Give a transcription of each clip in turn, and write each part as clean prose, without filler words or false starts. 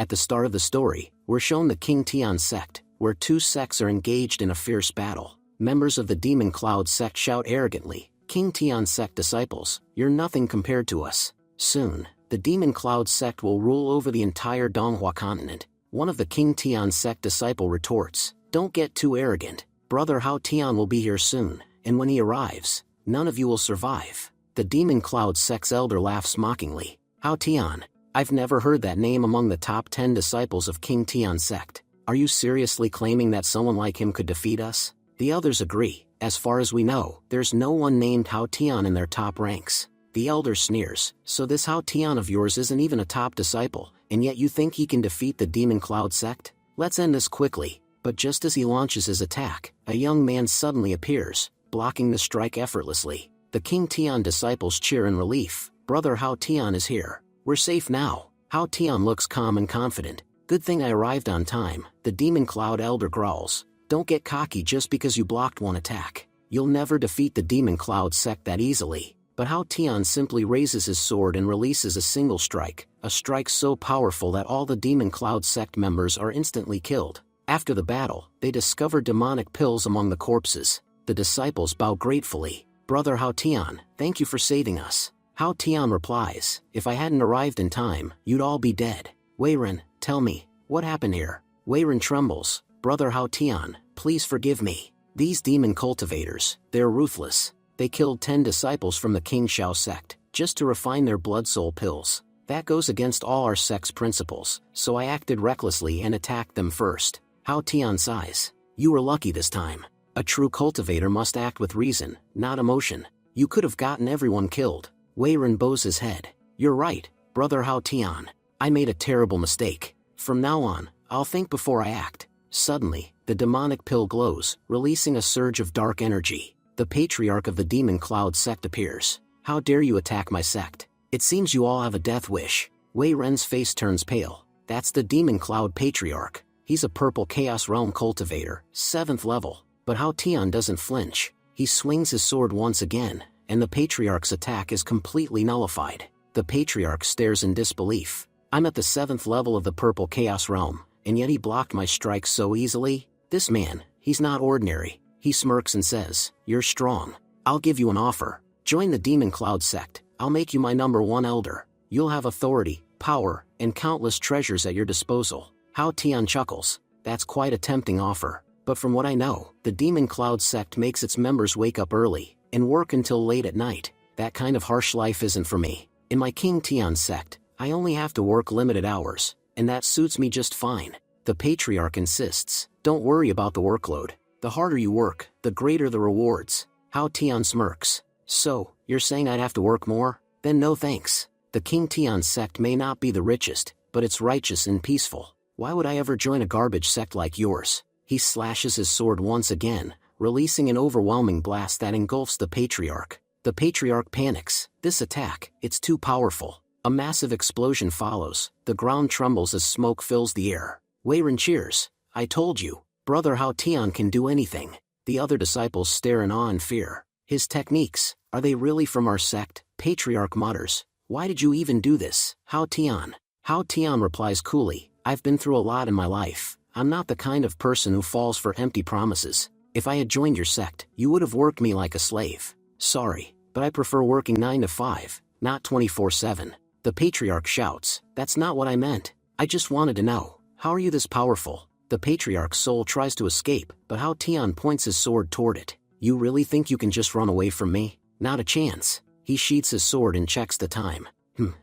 At the start of the story, we're shown the King Tian sect, where two sects are engaged in a fierce battle. Members of the Demon Cloud sect shout arrogantly, "King Tian sect disciples, you're nothing compared to us." Soon, the Demon Cloud sect will rule over the entire Donghua continent. One of the King Tian sect disciple retorts, "Don't get too arrogant. Brother Hao Tian will be here soon, and when he arrives, none of you will survive." The Demon Cloud sect's elder laughs mockingly. "Hao Tian? I've never heard that name among the top 10 disciples of King Tian sect. Are you seriously claiming that someone like him could defeat us?" The others agree. "As far as we know, there's no one named Hao Tian in their top ranks." The elder sneers, "So this Hao Tian of yours isn't even a top disciple, and yet you think he can defeat the Demon Cloud sect? Let's end this quickly." But just as he launches his attack, a young man suddenly appears, blocking the strike effortlessly. The King Tian disciples cheer in relief. "Brother Hao Tian is here. We're safe now." Hao Tian looks calm and confident. "Good thing I arrived on time," the Demon Cloud elder growls. "Don't get cocky just because you blocked one attack. You'll never defeat the Demon Cloud sect that easily." But Hao Tian simply raises his sword and releases a single strike, a strike so powerful that all the Demon Cloud sect members are instantly killed. After the battle, they discover demonic pills among the corpses. The disciples bow gratefully. "Brother Hao Tian, thank you for saving us." Hao Tian replies, "If I hadn't arrived in time, you'd all be dead." "Weiren, tell me, what happened here?" Weiren trembles. "Brother Hao Tian, please forgive me. These demon cultivators, they're ruthless. They killed 10 disciples from the King Shao sect, just to refine their blood soul pills. That goes against all our sect's principles, so I acted recklessly and attacked them first." Hao Tian sighs. "You were lucky this time. A true cultivator must act with reason, not emotion. You could have gotten everyone killed." Weiren bows his head. "You're right, Brother Hao Tian. I made a terrible mistake. From now on, I'll think before I act." Suddenly, the demonic pill glows, releasing a surge of dark energy. The patriarch of the Demon Cloud sect appears. "How dare you attack my sect? It seems you all have a death wish." Wei Ren's face turns pale. That's the Demon Cloud patriarch. He's a purple Chaos Realm cultivator, 7th level. But Hao Tian doesn't flinch. He swings his sword once again, and the patriarch's attack is completely nullified. The patriarch stares in disbelief. "I'm at the 7th level of the purple Chaos Realm, and yet he blocked my strike so easily? This man, he's not ordinary." He smirks and says, "You're strong. I'll give you an offer. Join the Demon Cloud sect. I'll make you my #1 elder. You'll have authority, power, and countless treasures at your disposal." Hao Tian chuckles. "That's quite a tempting offer. But from what I know, the Demon Cloud sect makes its members wake up early and work until late at night. That kind of harsh life isn't for me. In my King Tian sect, I only have to work limited hours, and that suits me just fine." The patriarch insists, "Don't worry about the workload. The harder you work, the greater the rewards." Hao Tian smirks. "So, you're saying I'd have to work more? Then no thanks. The King Tian sect may not be the richest, but it's righteous and peaceful. Why would I ever join a garbage sect like yours?" He slashes his sword once again, releasing an overwhelming blast that engulfs the patriarch. The patriarch panics. This attack, it's too powerful. A massive explosion follows. The ground trembles as smoke fills the air. Weiren cheers. "I told you, Brother Hao Tian can do anything." The other disciples stare in awe and fear. "His techniques, are they really from our sect?" Patriarch mutters. "Why did you even do this, Hao Tian?" Hao Tian replies coolly, "I've been through a lot in my life. I'm not the kind of person who falls for empty promises. If I had joined your sect, you would have worked me like a slave. Sorry, but I prefer working 9 to 5, not 24/7. The patriarch shouts, "That's not what I meant. I just wanted to know, how are you this powerful?" The patriarch's soul tries to escape, but Hao Tian points his sword toward it. "You really think you can just run away from me? Not a chance." He sheaths his sword and checks the time.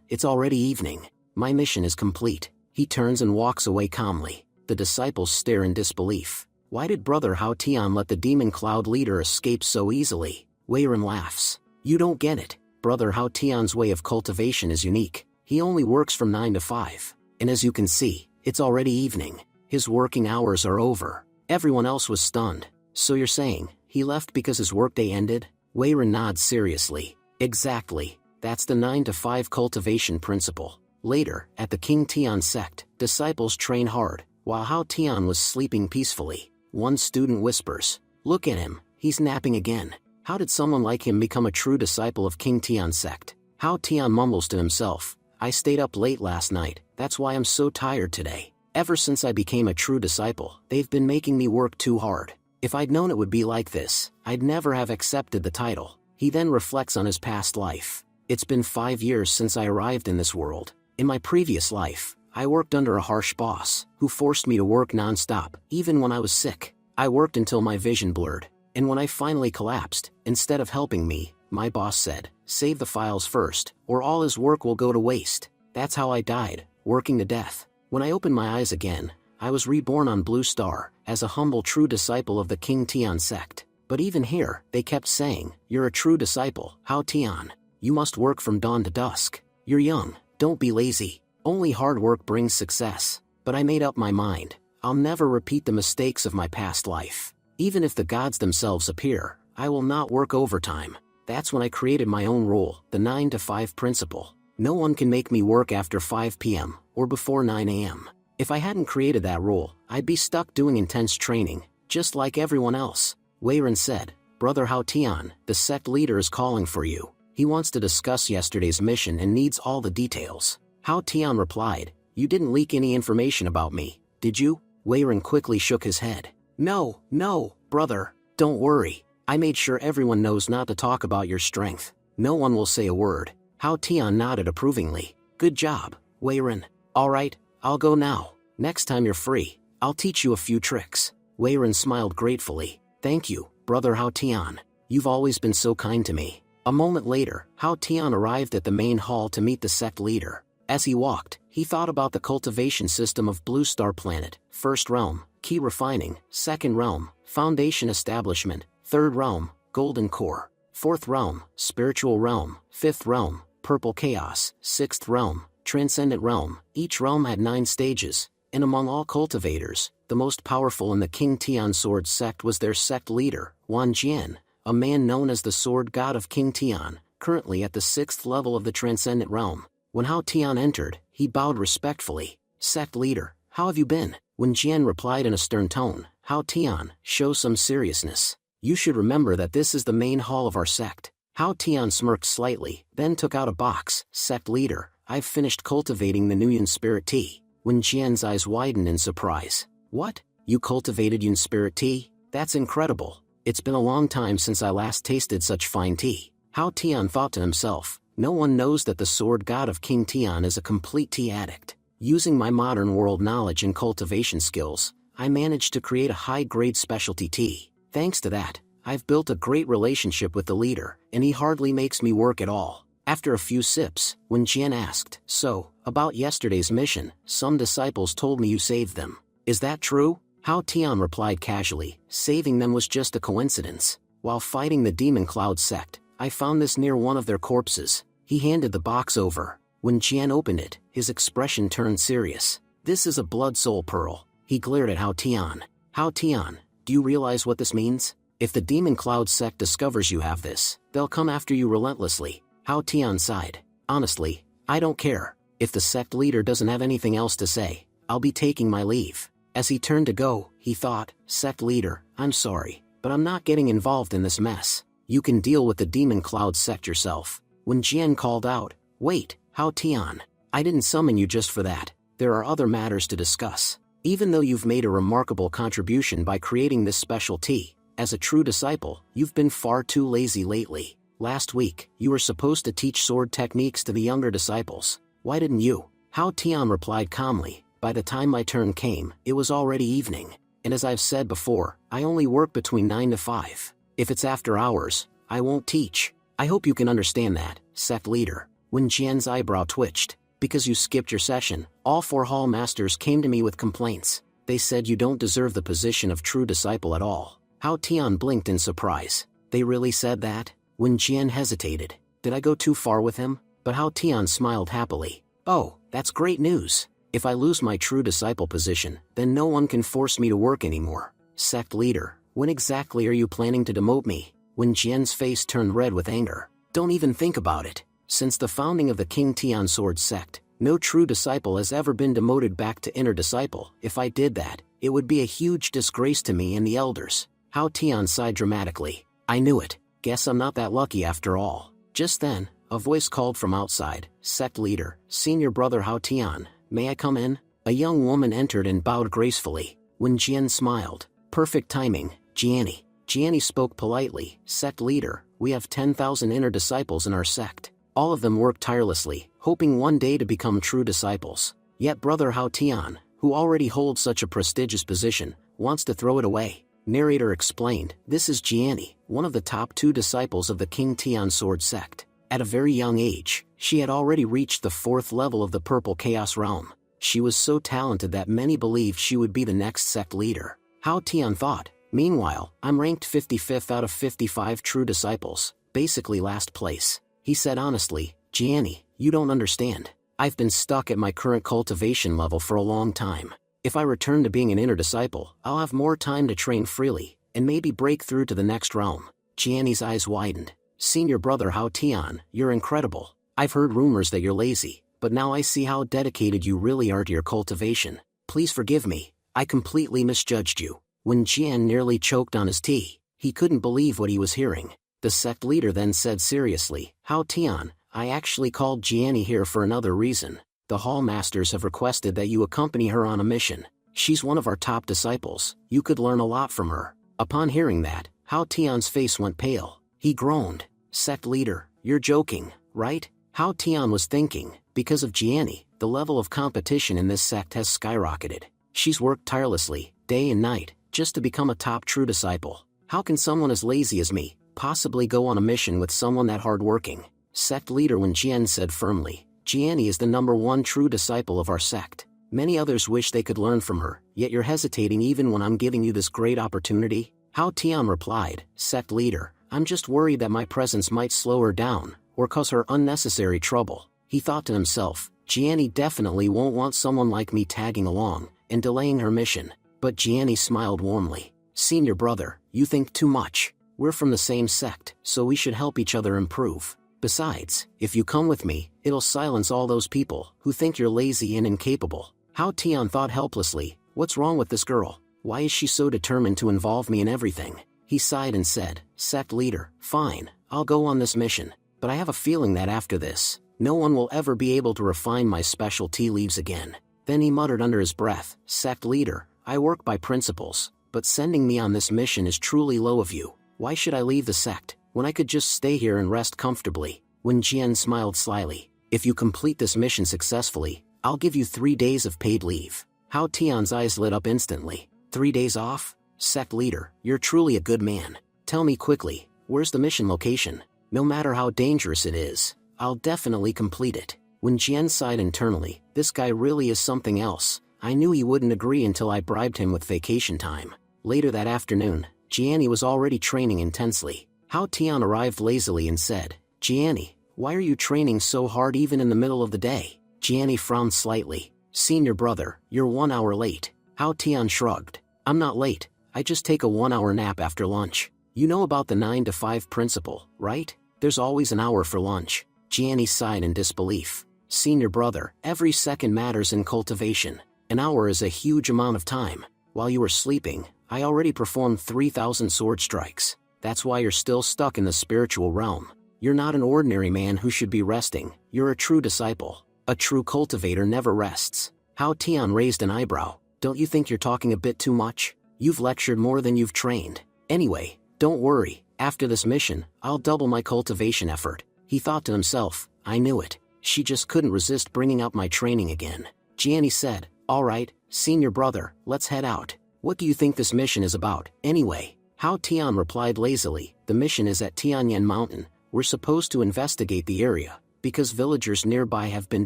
It's already evening. My mission is complete." He turns and walks away calmly. The disciples stare in disbelief. Why did Brother Hao Tian let the Demon Cloud leader escape so easily? Weiren laughs. "You don't get it. Brother Hao Tian's way of cultivation is unique. He only works from 9 to 5. And as you can see, it's already evening. His working hours are over." Everyone else was stunned. "So you're saying, he left because his workday ended?" Weiren nods seriously. "Exactly. That's the 9 to 5 cultivation principle." Later, at the King Tian sect, disciples train hard, while Hao Tian was sleeping peacefully. One student whispers, "Look at him, he's napping again. How did someone like him become a true disciple of King Tian sect?" Hao Tian mumbles to himself, I stayed up late last night, that's why I'm so tired today. Ever since I became a true disciple, they've been making me work too hard. If I'd known it would be like this, I'd never have accepted the title. He then reflects on his past life. It's been 5 years since I arrived in this world. In my previous life, I worked under a harsh boss, who forced me to work non-stop, even when I was sick. I worked until my vision blurred, and when I finally collapsed, instead of helping me, my boss said, "Save the files first, or all his work will go to waste." That's how I died, working to death. When I opened my eyes again, I was reborn on Blue Star, as a humble true disciple of the King Tian sect. But even here, they kept saying, "You're a true disciple, Hao Tian. You must work from dawn to dusk. You're young, don't be lazy. Only hard work brings success." But I made up my mind. I'll never repeat the mistakes of my past life. Even if the gods themselves appear, I will not work overtime. That's when I created my own rule, the 9 to 5 principle. No one can make me work after 5 p.m. or before 9 a.m. If I hadn't created that rule, I'd be stuck doing intense training, just like everyone else. Wei Ren said, "Brother Hao Tian, the sect leader is calling for you. He wants to discuss yesterday's mission and needs all the details." Hao Tian replied, "You didn't leak any information about me, did you?" Wei Ren quickly shook his head. No, brother, don't worry. I made sure everyone knows not to talk about your strength. No one will say a word." Hao Tian nodded approvingly. "Good job, Wei Ren. Alright, I'll go now. Next time you're free, I'll teach you a few tricks." Wei Ren smiled gratefully. "Thank you, brother Hao Tian. You've always been so kind to me." A moment later, Hao Tian arrived at the main hall to meet the sect leader. As he walked, he thought about the cultivation system of Blue Star Planet. First realm, key refining. Second realm, foundation establishment. Third realm, golden core. Fourth realm, spiritual realm. Fifth realm, purple chaos. Sixth realm, transcendent realm. Each realm had 9 stages, and among all cultivators, the most powerful in the King Tian Sword sect was their sect leader, Wan Jian, a man known as the Sword God of King Tian, currently at the 6th level of the transcendent realm. When Hao Tian entered, he bowed respectfully. "Sect leader, how have you been?" When Jian replied in a stern tone, "Hao Tian, show some seriousness. You should remember that this is the main hall of our sect." Hao Tian smirked slightly, then took out a box. "Sect leader, I've finished cultivating the new Yun Spirit Tea." When Jian's eyes widened in surprise. "What? You cultivated Yun Spirit Tea? That's incredible. It's been a long time since I last tasted such fine tea." Hao Tian thought to himself, no one knows that the sword god of King Tian is a complete tea addict. Using my modern world knowledge and cultivation skills, I managed to create a high-grade specialty tea. Thanks to that, I've built a great relationship with the leader, and he hardly makes me work at all. After a few sips, when Jian asked, "So, about yesterday's mission, some disciples told me you saved them. Is that true?" Hao Tian replied casually, "Saving them was just a coincidence. While fighting the Demon Cloud sect, I found this near one of their corpses." He handed the box over. When Jian opened it, his expression turned serious. "This is a blood soul pearl." He glared at Hao Tian. "Hao Tian, do you realize what this means? If the Demon Cloud sect discovers you have this, they'll come after you relentlessly." Hao Tian sighed. "Honestly, I don't care. If the sect leader doesn't have anything else to say, I'll be taking my leave." As he turned to go, he thought, "Sect leader, I'm sorry, but I'm not getting involved in this mess. You can deal with the Demon Cloud sect yourself." When Jian called out, "Wait, Hao Tian, I didn't summon you just for that. There are other matters to discuss. Even though you've made a remarkable contribution by creating this special tea, as a true disciple, you've been far too lazy lately. Last week, you were supposed to teach sword techniques to the younger disciples. Why didn't you?" Hao Tian replied calmly, "By the time my turn came, it was already evening. And as I've said before, I only work between 9 to 5. If it's after hours, I won't teach. I hope you can understand that, sect leader." When Jian's eyebrow twitched, "Because you skipped your session, all 4 hall masters came to me with complaints. They said you don't deserve the position of true disciple at all." Hao Tian blinked in surprise. "They really said that?" When Jian hesitated, "Did I go too far with him?" But Hao Tian smiled happily. "Oh, that's great news. If I lose my true disciple position, then no one can force me to work anymore. Sect leader, when exactly are you planning to demote me?" When Jian's face turned red with anger. "Don't even think about it. Since the founding of the King Tian Sword sect, no true disciple has ever been demoted back to inner disciple. If I did that, it would be a huge disgrace to me and the elders." Hao Tian sighed dramatically. "I knew it. Guess I'm not that lucky after all." Just then, A voice called from outside. Sect leader, senior brother Hao Tian, may I come in? A young woman entered and bowed gracefully. When Jian smiled, perfect timing, Jianni. Jianni spoke politely. Sect leader, we have 10,000 inner disciples in our sect. All of them work tirelessly, hoping one day to become true disciples. Yet brother Hao Tian, who already holds such a prestigious position, wants to throw it away. Narrator explained, this is Jianni, one of the top 2 disciples of the King Tian Sword sect. At a very young age, she had already reached the 4th level of the Purple Chaos Realm. She was so talented that many believed she would be the next sect leader. Hao Tian thought, meanwhile, I'm ranked 55th out of 55 true disciples, basically last place. He said honestly, Jianni, you don't understand. I've been stuck at my current cultivation level for a long time. If I return to being an inner disciple, I'll have more time to train freely, and maybe break through to the next realm. Jianni's eyes widened. Senior brother Hao Tian, you're incredible. I've heard rumors that you're lazy, but now I see how dedicated you really are to your cultivation. Please forgive me, I completely misjudged you. When Jian nearly choked on his tea, he couldn't believe what he was hearing. The sect leader then said seriously, Hao Tian, I actually called Jianni here for another reason. The Hall Masters have requested that you accompany her on a mission. She's one of our top disciples, you could learn a lot from her. Upon hearing that, Hao Tian's face went pale. He groaned. Sect leader, you're joking, right? Hao Tian was thinking, because of Jianni, the level of competition in this sect has skyrocketed. She's worked tirelessly, day and night, just to become a top true disciple. How can someone as lazy as me possibly go on a mission with someone that hardworking? Sect leader Wen Jian said firmly, Jianni is the #1 true disciple of our sect. Many others wish they could learn from her, yet you're hesitating even when I'm giving you this great opportunity? Hao Tian replied, Sect leader, I'm just worried that my presence might slow her down, or cause her unnecessary trouble. He thought to himself, Jianni definitely won't want someone like me tagging along, and delaying her mission. But Jianni smiled warmly. Senior brother, you think too much. We're from the same sect, so we should help each other improve. Besides, if you come with me, it'll silence all those people who think you're lazy and incapable. Hao Tian thought helplessly, what's wrong with this girl? Why is she so determined to involve me in everything? He sighed and said, Sect leader, fine, I'll go on this mission, but I have a feeling that after this, no one will ever be able to refine my special tea leaves again. Then he muttered under his breath, Sect leader, I work by principles, but sending me on this mission is truly low of you. Why should I leave the sect, when I could just stay here and rest comfortably? When Jian smiled slyly, if you complete this mission successfully, I'll give you 3 days of paid leave. Hao Tian's eyes lit up instantly. 3 days off? Sect leader, you're truly a good man. Tell me quickly, where's the mission location? No matter how dangerous it is, I'll definitely complete it. When Jian sighed internally, this guy really is something else. I knew he wouldn't agree until I bribed him with vacation time. Later that afternoon, Jianni was already training intensely. Hao Tian arrived lazily and said, Jianni, why are you training so hard even in the middle of the day? Jianni frowned slightly. Senior brother, you're 1 hour late. Hao Tian shrugged. I'm not late, I just take a 1-hour nap after lunch. You know about the 9 to 5 principle, right? There's always an hour for lunch. Jianni sighed in disbelief. Senior brother, every second matters in cultivation. An hour is a huge amount of time. While you were sleeping, I already performed 3,000 sword strikes. That's why you're still stuck in the spiritual realm. You're not an ordinary man who should be resting, you're a true disciple. A true cultivator never rests. Hao Tian raised an eyebrow. Don't you think you're talking a bit too much? You've lectured more than you've trained. Anyway, don't worry, after this mission, I'll double my cultivation effort. He thought to himself, I knew it. She just couldn't resist bringing up my training again. Jianni said, alright, senior brother, let's head out. What do you think this mission is about, anyway? Hao Tian replied lazily, the mission is at Tianyan Mountain. We're supposed to investigate the area, because villagers nearby have been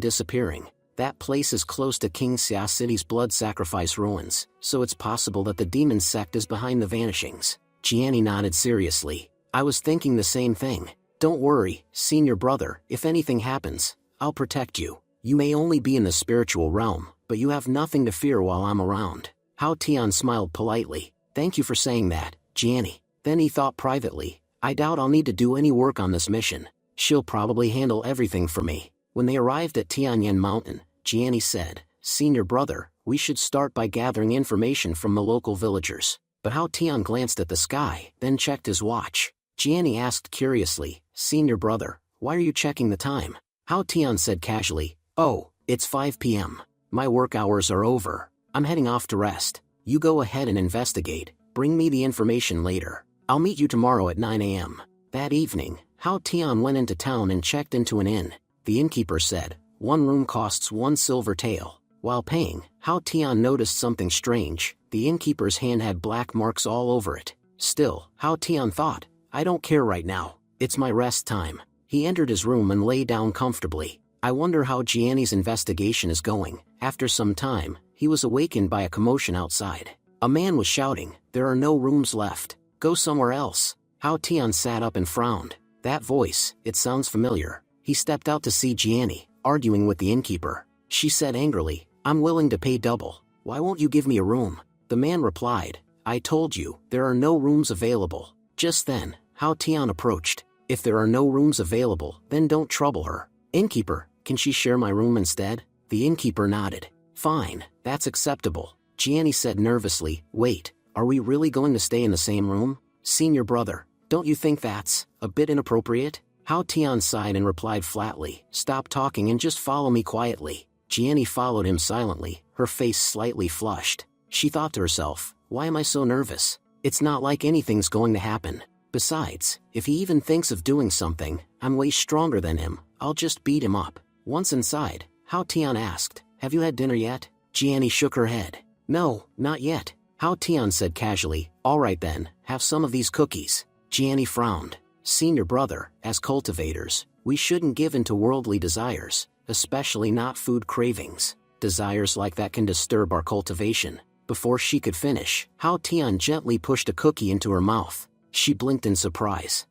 disappearing. That place is close to King Xia City's blood sacrifice ruins, so it's possible that the demon sect is behind the vanishings. Jianni nodded seriously. I was thinking the same thing. Don't worry, senior brother, if anything happens, I'll protect you. You may only be in the spiritual realm, but you have nothing to fear while I'm around. Hao Tian smiled politely. Thank you for saying that, Jianni. Then he thought privately, I doubt I'll need to do any work on this mission. She'll probably handle everything for me. When they arrived at Tianyan Mountain, Jianni said, Senior brother, we should start by gathering information from the local villagers. But Hao Tian glanced at the sky, then checked his watch. Jianni asked curiously, Senior brother, Why are you checking the time? Hao Tian said casually. Oh, it's 5 p.m. My work hours are over. I'm heading off to rest. You go ahead and investigate. Bring me the information later. I'll meet you tomorrow at 9 a.m. That evening, Hao Tian went into town and checked into an inn. The innkeeper said, 1 room costs 1 silver tael. While paying, Hao Tian noticed something strange. The innkeeper's hand had black marks all over it. Still, Hao Tian thought, I don't care right now. It's my rest time. He entered his room and lay down comfortably. I wonder how Gianni's investigation is going. After some time, he was awakened by a commotion outside. A man was shouting, there are no rooms left. Go somewhere else. Hao Tian sat up and frowned. That voice, it sounds familiar. He stepped out to see Gianni, arguing with the innkeeper. She said angrily, I'm willing to pay double. Why won't you give me a room? The man replied, I told you, there are no rooms available. Just then, Hao Tian approached. If there are no rooms available, then don't trouble her. Innkeeper, can she share my room instead? The innkeeper nodded. Fine, that's acceptable. Gianni said nervously, wait, are we really going to stay in the same room? Senior brother, don't you think that's a bit inappropriate? Hao Tian sighed and replied flatly, stop talking and just follow me quietly. Gianni followed him silently, her face slightly flushed. She thought to herself, why am I so nervous? It's not like anything's going to happen. Besides, if he even thinks of doing something, I'm way stronger than him. I'll just beat him up. Once inside, Hao Tian asked, have you had dinner yet? Gianni shook her head. No, not yet. Hao Tian said casually, all right then, have some of these cookies. Gianni frowned. Senior brother, as cultivators, we shouldn't give in to worldly desires, especially not food cravings. Desires like that can disturb our cultivation. Before she could finish, Hao Tian gently pushed a cookie into her mouth. She blinked in surprise.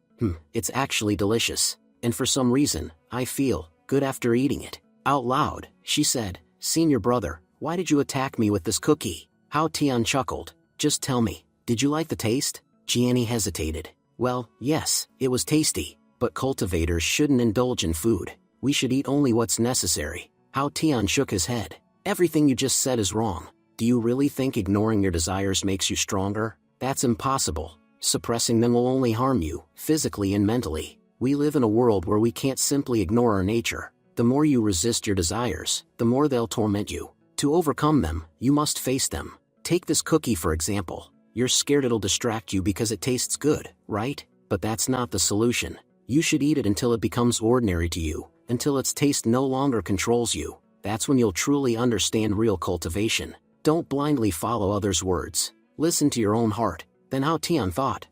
It's actually delicious. And for some reason, I feel good after eating it. Out loud, she said, Senior brother, why did you attack me with this cookie? Hao Tian chuckled. Just tell me, did you like the taste? Gianni hesitated. Well, yes, it was tasty. But cultivators shouldn't indulge in food. We should eat only what's necessary. Hao Tian shook his head. Everything you just said is wrong. Do you really think ignoring your desires makes you stronger? That's impossible. Suppressing them will only harm you, physically and mentally. We live in a world where we can't simply ignore our nature. The more you resist your desires, the more they'll torment you. To overcome them, you must face them. Take this cookie for example. You're scared it'll distract you because it tastes good, right? But that's not the solution. You should eat it until it becomes ordinary to you, until its taste no longer controls you. That's when you'll truly understand real cultivation. Don't blindly follow others' words. Listen to your own heart. Then Hao Tian thought,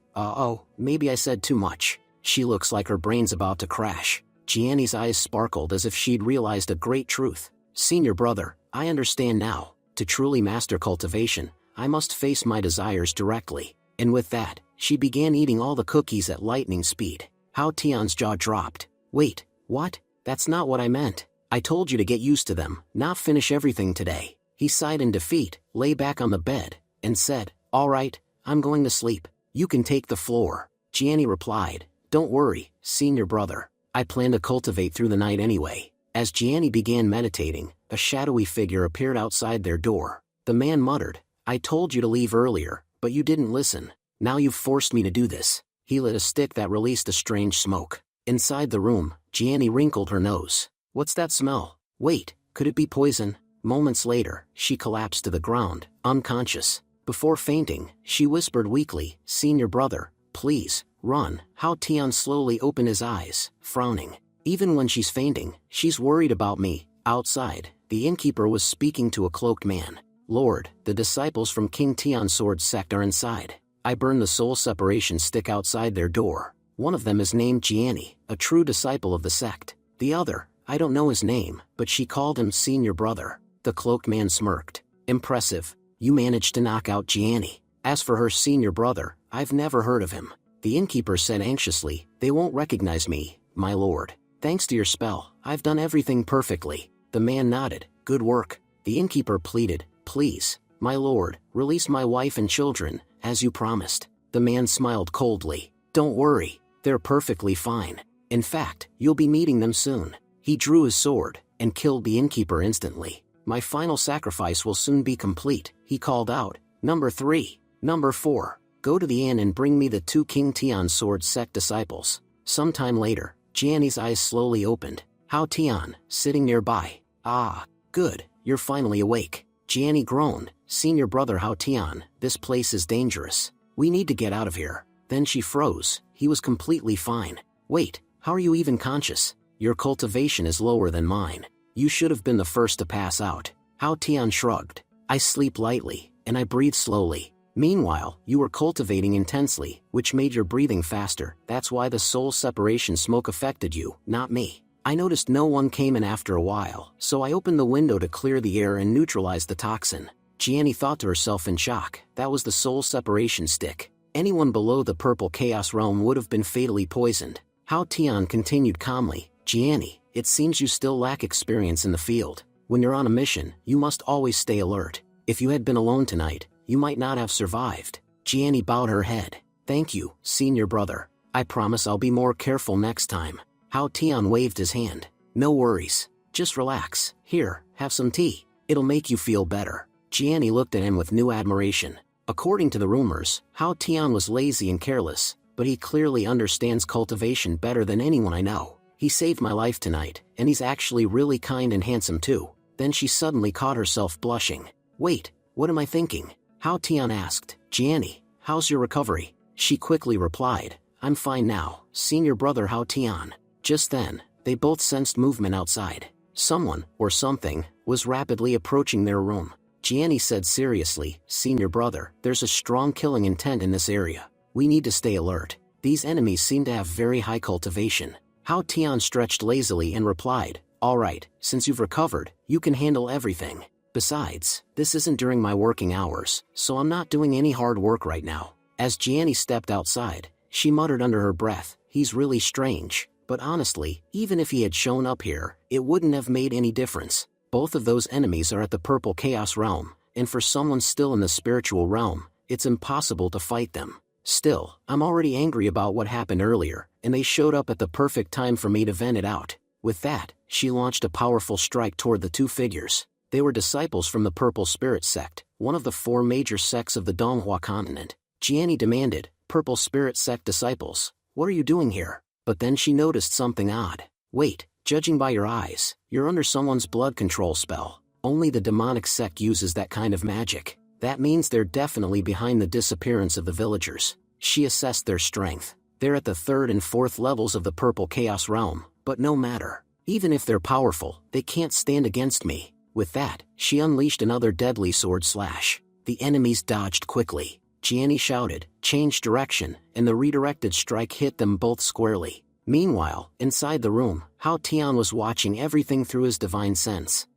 maybe I said too much. She looks like her brain's about to crash. Gianni's eyes sparkled as if she'd realized a great truth. Senior brother, I understand now. To truly master cultivation, I must face my desires directly. And with that, she began eating all the cookies at lightning speed. Hao Tian's jaw dropped. Wait, what? That's not what I meant. I told you to get used to them, not finish everything today. He sighed in defeat, lay back on the bed, and said, all right, I'm going to sleep. You can take the floor. Gianni replied, don't worry, senior brother. I plan to cultivate through the night anyway. As Gianni began meditating, a shadowy figure appeared outside their door. The man muttered, I told you to leave earlier, but you didn't listen. Now you've forced me to do this. He lit a stick that released a strange smoke. Inside the room, Gianni wrinkled her nose. What's that smell? Wait, could it be poison? Moments later, she collapsed to the ground, unconscious. Before fainting, she whispered weakly, Senior brother, please, run. Hao Tian slowly opened his eyes, frowning. Even when she's fainting, she's worried about me. Outside, the innkeeper was speaking to a cloaked man. Lord, the disciples from King Tian's sword sect are inside. I burned the soul separation stick outside their door. One of them is named Gianni, a true disciple of the sect. The other, I don't know his name, but she called him Senior brother. The cloaked man smirked. Impressive. You managed to knock out Gianni. As for her senior brother, I've never heard of him. The innkeeper said anxiously, they won't recognize me, my lord. Thanks to your spell, I've done everything perfectly. The man nodded. Good work. The innkeeper pleaded, please, my lord, release my wife and children, as you promised. The man smiled coldly. Don't worry, they're perfectly fine. In fact, you'll be meeting them soon. He drew his sword, and killed the innkeeper instantly. My final sacrifice will soon be complete, he called out. Number 3. Number 4. Go to the inn and bring me the 2 King Tian sword sect disciples. Sometime later, Jianni's eyes slowly opened. Hao Tian, sitting nearby. Ah, good, you're finally awake. Jianni groaned. Senior brother Hao Tian, this place is dangerous. We need to get out of here. Then she froze. He was completely fine. Wait, how are you even conscious? Your cultivation is lower than mine. You should have been the first to pass out. Hao Tian shrugged. I sleep lightly, and I breathe slowly. Meanwhile, you were cultivating intensely, which made your breathing faster. That's why the soul separation smoke affected you, not me. I noticed no one came in after a while, so I opened the window to clear the air and neutralize the toxin. Jianni thought to herself in shock, that was the soul separation stick. Anyone below the purple chaos realm would have been fatally poisoned. Hao Tian continued calmly, Jianni, it seems you still lack experience in the field. When you're on a mission, you must always stay alert. If you had been alone tonight, you might not have survived. Jianni bowed her head. Thank you, senior brother. I promise I'll be more careful next time. Hao Tian waved his hand. No worries. Just relax. Here, have some tea. It'll make you feel better. Jianni looked at him with new admiration. According to the rumors, Hao Tian was lazy and careless, but he clearly understands cultivation better than anyone I know. He saved my life tonight, and he's actually really kind and handsome too. Then she suddenly caught herself blushing. Wait, what am I thinking? Hao Tian asked. Jianni, how's your recovery? She quickly replied. I'm fine now, senior brother Hao Tian. Just then, they both sensed movement outside. Someone, or something, was rapidly approaching their room. Jianni said seriously, Senior brother, there's a strong killing intent in this area. We need to stay alert. These enemies seem to have very high cultivation. Hao Tian stretched lazily and replied, Alright, since you've recovered, you can handle everything. Besides, this isn't during my working hours, so I'm not doing any hard work right now. As Jianni stepped outside, she muttered under her breath, he's really strange. But honestly, even if he had shown up here, it wouldn't have made any difference. Both of those enemies are at the purple chaos realm, and for someone still in the spiritual realm, it's impossible to fight them. Still, I'm already angry about what happened earlier, and they showed up at the perfect time for me to vent it out. With that, she launched a powerful strike toward the two figures. They were disciples from the Purple Spirit Sect, one of the 4 major sects of the Donghua continent. Jianni demanded, Purple Spirit Sect disciples, what are you doing here? But then she noticed something odd. Wait, judging by your eyes, you're under someone's blood control spell. Only the demonic sect uses that kind of magic. That means they're definitely behind the disappearance of the villagers. She assessed their strength. They're at the 3rd and 4th levels of the purple chaos realm, but no matter. Even if they're powerful, they can't stand against me. With that, she unleashed another deadly sword slash. The enemies dodged quickly. Jianni shouted, change direction, and the redirected strike hit them both squarely. Meanwhile, inside the room, Hao Tian was watching everything through his divine sense.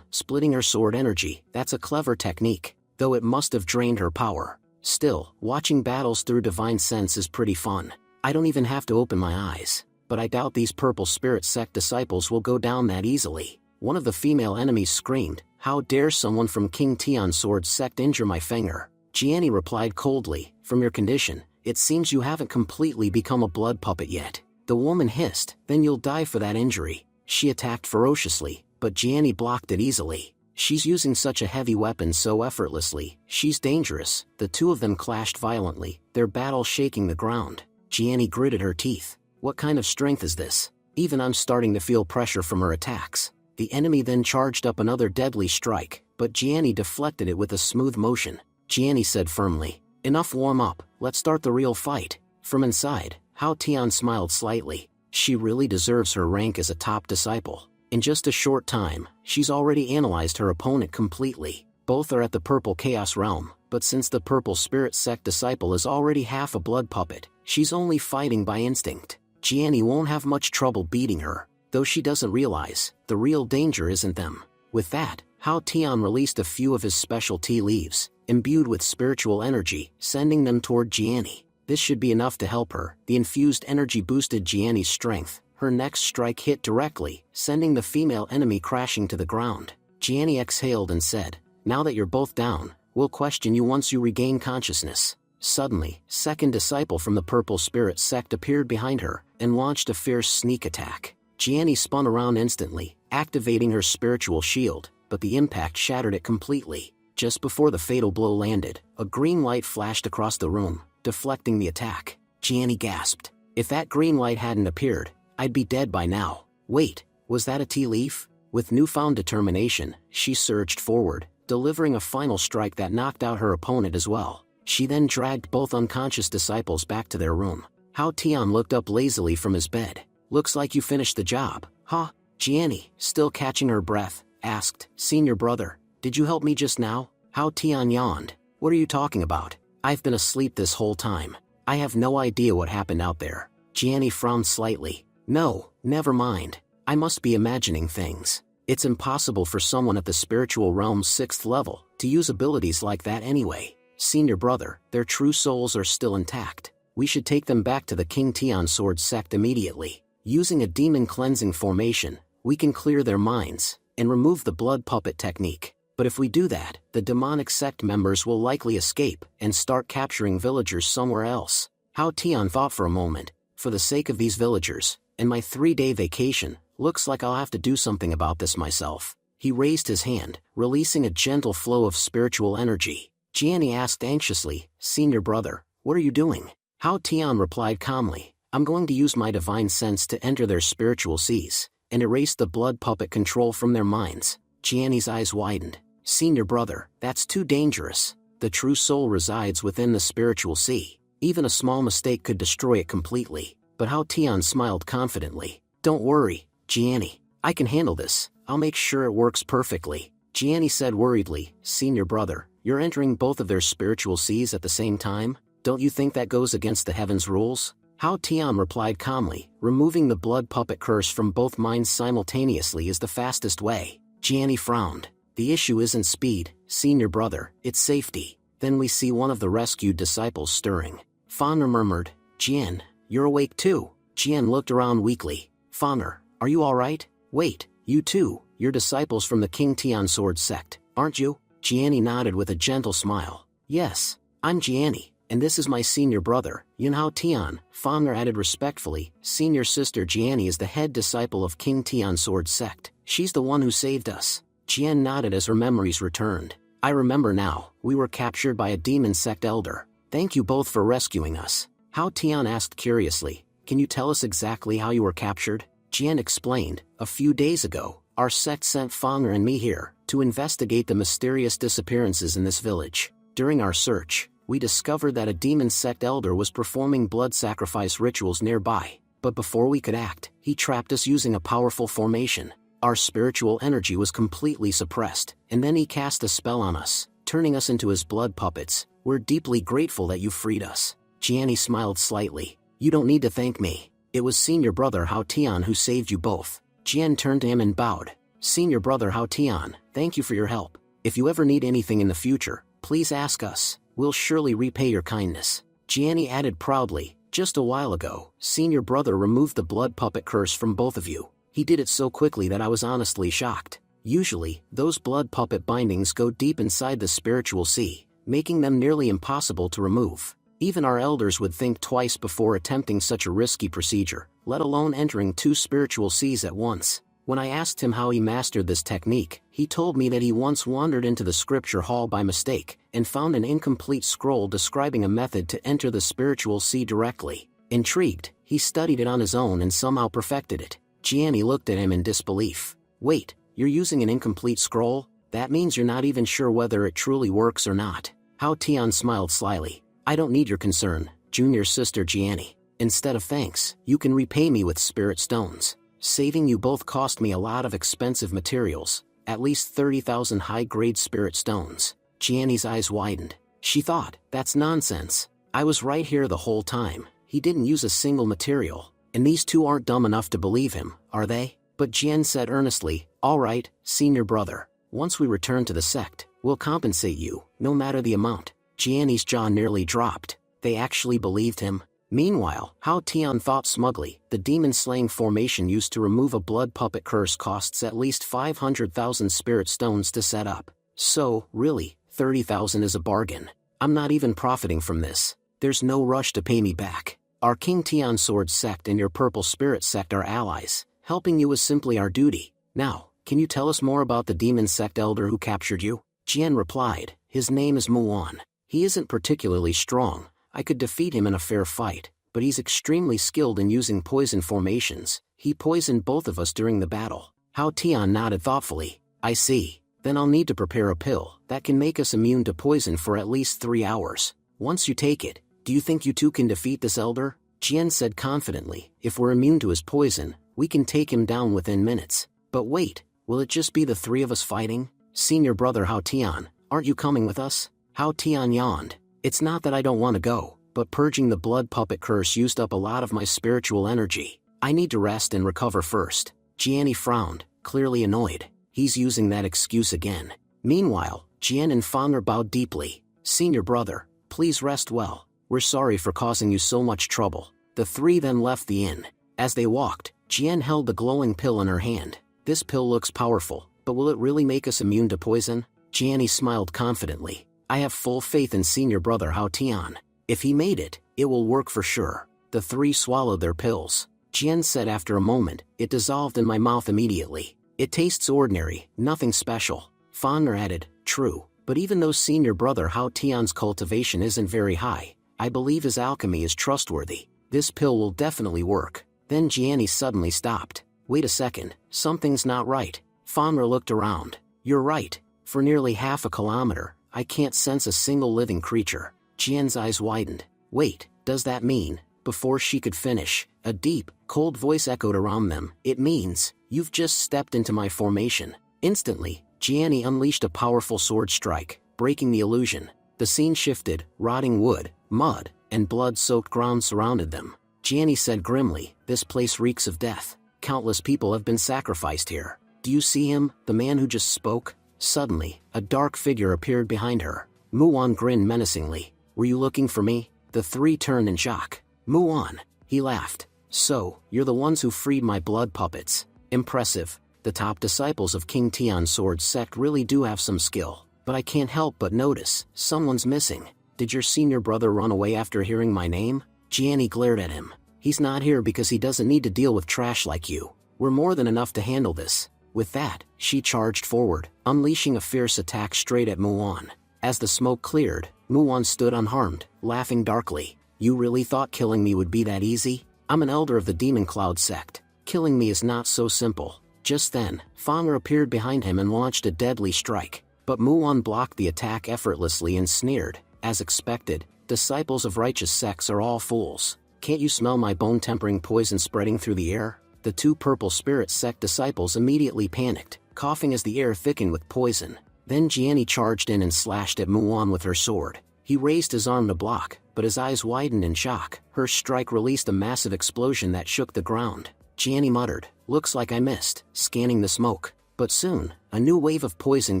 Splitting her sword energy, that's a clever technique, though it must have drained her power. Still, watching battles through divine sense is pretty fun. I don't even have to open my eyes. But I doubt these Purple Spirit Sect disciples will go down that easily. One of the female enemies screamed, how dare someone from King Tian's sword sect injure my finger? Jianni replied coldly, from your condition, it seems you haven't completely become a blood puppet yet. The woman hissed, then you'll die for that injury. She attacked ferociously, but Jianni blocked it easily. She's using such a heavy weapon so effortlessly, she's dangerous. The two of them clashed violently, their battle shaking the ground. Jianni gritted her teeth. What kind of strength is this? Even I'm starting to feel pressure from her attacks. The enemy then charged up another deadly strike, but Jianni deflected it with a smooth motion. Jianni said firmly, enough warm up, let's start the real fight. From inside, Hao Tian smiled slightly. She really deserves her rank as a top disciple. In just a short time, she's already analyzed her opponent completely. Both are at the purple chaos realm, but since the Purple Spirit Sect disciple is already half a blood puppet, she's only fighting by instinct. Jianni won't have much trouble beating her, though she doesn't realize, the real danger isn't them. With that, Hao Tian released a few of his special tea leaves, imbued with spiritual energy, sending them toward Jianni. This should be enough to help her. The infused energy boosted Jianni's strength. Her next strike hit directly, sending the female enemy crashing to the ground. Jianni exhaled and said, now that you're both down, we'll question you once you regain consciousness. Suddenly, second disciple from the Purple Spirit Sect appeared behind her, and launched a fierce sneak attack. Jianni spun around instantly, activating her spiritual shield, but the impact shattered it completely. Just before the fatal blow landed, a green light flashed across the room, deflecting the attack. Jianni gasped. If that green light hadn't appeared, I'd be dead by now. Wait, was that a tea leaf? With newfound determination, she surged forward, delivering a final strike that knocked out her opponent as well. She then dragged both unconscious disciples back to their room. Hao Tian looked up lazily from his bed. Looks like you finished the job, huh? Jianni, still catching her breath, asked, Senior brother, did you help me just now? Hao Tian yawned. What are you talking about? I've been asleep this whole time. I have no idea what happened out there. Jianni frowned slightly. No, never mind. I must be imagining things. It's impossible for someone at the spiritual realm's 6th level to use abilities like that anyway. Senior brother, their true souls are still intact. We should take them back to the King Tian Sword sect immediately. Using a demon cleansing formation, we can clear their minds and remove the blood puppet technique. But if we do that, the demonic sect members will likely escape and start capturing villagers somewhere else. Hao Tian thought for a moment. For the sake of these villagers, and my 3-day vacation, looks like I'll have to do something about this myself. He raised his hand, releasing a gentle flow of spiritual energy. Jianni asked anxiously, Senior brother, what are you doing? Hao Tian replied calmly, I'm going to use my divine sense to enter their spiritual seas, and erase the blood puppet control from their minds. Jianni's eyes widened. Senior brother, that's too dangerous. The true soul resides within the spiritual sea. Even a small mistake could destroy it completely. But Hao Tian smiled confidently. Don't worry, Jianni. I can handle this. I'll make sure it works perfectly. Jianni said worriedly, Senior brother, you're entering both of their spiritual seas at the same time? Don't you think that goes against the heaven's rules? Hao Tian replied calmly, removing the blood puppet curse from both minds simultaneously is the fastest way. Jianni frowned. The issue isn't speed, Senior brother, it's safety. Then we see one of the rescued disciples stirring. Faner murmured, Jian, you're awake too. Jian looked around weakly. Faner, are you alright? Wait, you too, you're disciples from the King Tian Sword sect, aren't you? Jianni nodded with a gentle smile. Yes, I'm Jianni, and this is my senior brother, Yunhao Tian. Faner added respectfully, Senior sister Jianni is the head disciple of King Tian Sword sect. She's the one who saved us. Jian nodded as her memories returned. I remember now, we were captured by a demon sect elder. Thank you both for rescuing us. Hao Tian asked curiously, can you tell us exactly how you were captured? Jian explained, a few days ago, our sect sent Fanger and me here to investigate the mysterious disappearances in this village. During our search, we discovered that a demon sect elder was performing blood sacrifice rituals nearby. But before we could act, he trapped us using a powerful formation. Our spiritual energy was completely suppressed, and then he cast a spell on us, turning us into his blood puppets. We're deeply grateful that you freed us. Jianni smiled slightly. You don't need to thank me. It was Senior brother Hao Tian who saved you both. Jian turned to him and bowed. Senior brother Hao Tian, thank you for your help. If you ever need anything in the future, please ask us. We'll surely repay your kindness. Jianni added proudly, just a while ago, Senior brother removed the blood puppet curse from both of you. He did it so quickly that I was honestly shocked. Usually, those blood puppet bindings go deep inside the spiritual sea, making them nearly impossible to remove. Even our elders would think twice before attempting such a risky procedure, let alone entering 2 spiritual seas at once. When I asked him how he mastered this technique, he told me that he once wandered into the scripture hall by mistake, and found an incomplete scroll describing a method to enter the spiritual sea directly. Intrigued, he studied it on his own and somehow perfected it. Jianni looked at him in disbelief. Wait, you're using an incomplete scroll? That means you're not even sure whether it truly works or not. Hao Tian smiled slyly. I don't need your concern, junior sister Jianni. Instead of thanks, you can repay me with spirit stones. Saving you both cost me a lot of expensive materials, at least 30,000 high-grade spirit stones. Jianni's eyes widened. She thought, that's nonsense. I was right here the whole time. He didn't use a single material. And these two aren't dumb enough to believe him, are they? But Jian said earnestly, all right, senior brother. Once we return to the sect, we'll compensate you, no matter the amount. Jianni's jaw nearly dropped. They actually believed him. Meanwhile, Hao Tian thought smugly, the demon-slaying formation used to remove a blood puppet curse costs at least 500,000 spirit stones to set up. So, really, 30,000 is a bargain. I'm not even profiting from this. There's no rush to pay me back. Our King Tian Sword sect and your Purple Spirit sect are allies. Helping you is simply our duty. Now, can you tell us more about the demon sect elder who captured you? Jian replied, his name is Muan. He isn't particularly strong. I could defeat him in a fair fight, but he's extremely skilled in using poison formations, He poisoned both of us during the battle. Hao Tian nodded thoughtfully. I see. Then I'll need to prepare a pill that can make us immune to poison for at least 3 hours. Once you take it, do you think you two can defeat this elder? Jian said confidently. If we're immune to his poison, we can take him down within minutes. But wait, will it just be the 3 of us fighting? Senior brother Hao Tian, aren't you coming with us? Hao Tian yawned. It's not that I don't want to go, but purging the blood puppet curse used up a lot of my spiritual energy. I need to rest and recover first. Jian frowned, clearly annoyed. He's using that excuse again. Meanwhile, Jian and Fanger bowed deeply. Senior brother, please rest well. We're sorry for causing you so much trouble. The 3 then left the inn. As they walked, Jian held the glowing pill in her hand. This pill looks powerful, but will it really make us immune to poison? Jian smiled confidently. I have full faith in senior brother Hao Tian. If he made it, it will work for sure. The 3 swallowed their pills. Jian said after a moment, it dissolved in my mouth immediately. It tastes ordinary, nothing special. Fanger added, true, but even though senior brother Hao Tian's cultivation isn't very high, I believe his alchemy is trustworthy. This pill will definitely work. Then Jian suddenly stopped. Wait a second, something's not right. Fanger looked around. You're right. For nearly half a kilometer, I can't sense a single living creature. Jian's eyes widened. Wait, does that mean? Before she could finish, a deep, cold voice echoed around them. It means, you've just stepped into my formation. Instantly, Jian unleashed a powerful sword strike, breaking the illusion. The scene shifted, rotting wood, mud, and blood-soaked ground surrounded them. Jian said grimly, this place reeks of death. Countless people have been sacrificed here. Do you see him, the man who just spoke? Suddenly, a dark figure appeared behind her. Muan grinned menacingly. Were you looking for me? The 3 turned in shock. Muan, he laughed. So, you're the ones who freed my blood puppets. Impressive. The top disciples of King Tian's sword sect really do have some skill. But I can't help but notice, someone's missing. Did your senior brother run away after hearing my name? Jian glared at him. He's not here because he doesn't need to deal with trash like you. We're more than enough to handle this. With that, she charged forward, unleashing a fierce attack straight at Muan. As the smoke cleared, Muan stood unharmed, laughing darkly. You really thought killing me would be that easy? I'm an elder of the Demon Cloud sect. Killing me is not so simple. Just then, Fanger appeared behind him and launched a deadly strike. But Muan blocked the attack effortlessly and sneered. As expected, disciples of righteous sects are all fools. Can't you smell my bone-tempering poison spreading through the air? The 2 purple spirit sect disciples immediately panicked, coughing as the air thickened with poison. Then Jian charged in and slashed at Muan with her sword. He raised his arm to block, but his eyes widened in shock. Her strike released a massive explosion that shook the ground. Jian muttered, looks like I missed, scanning the smoke. But soon, a new wave of poison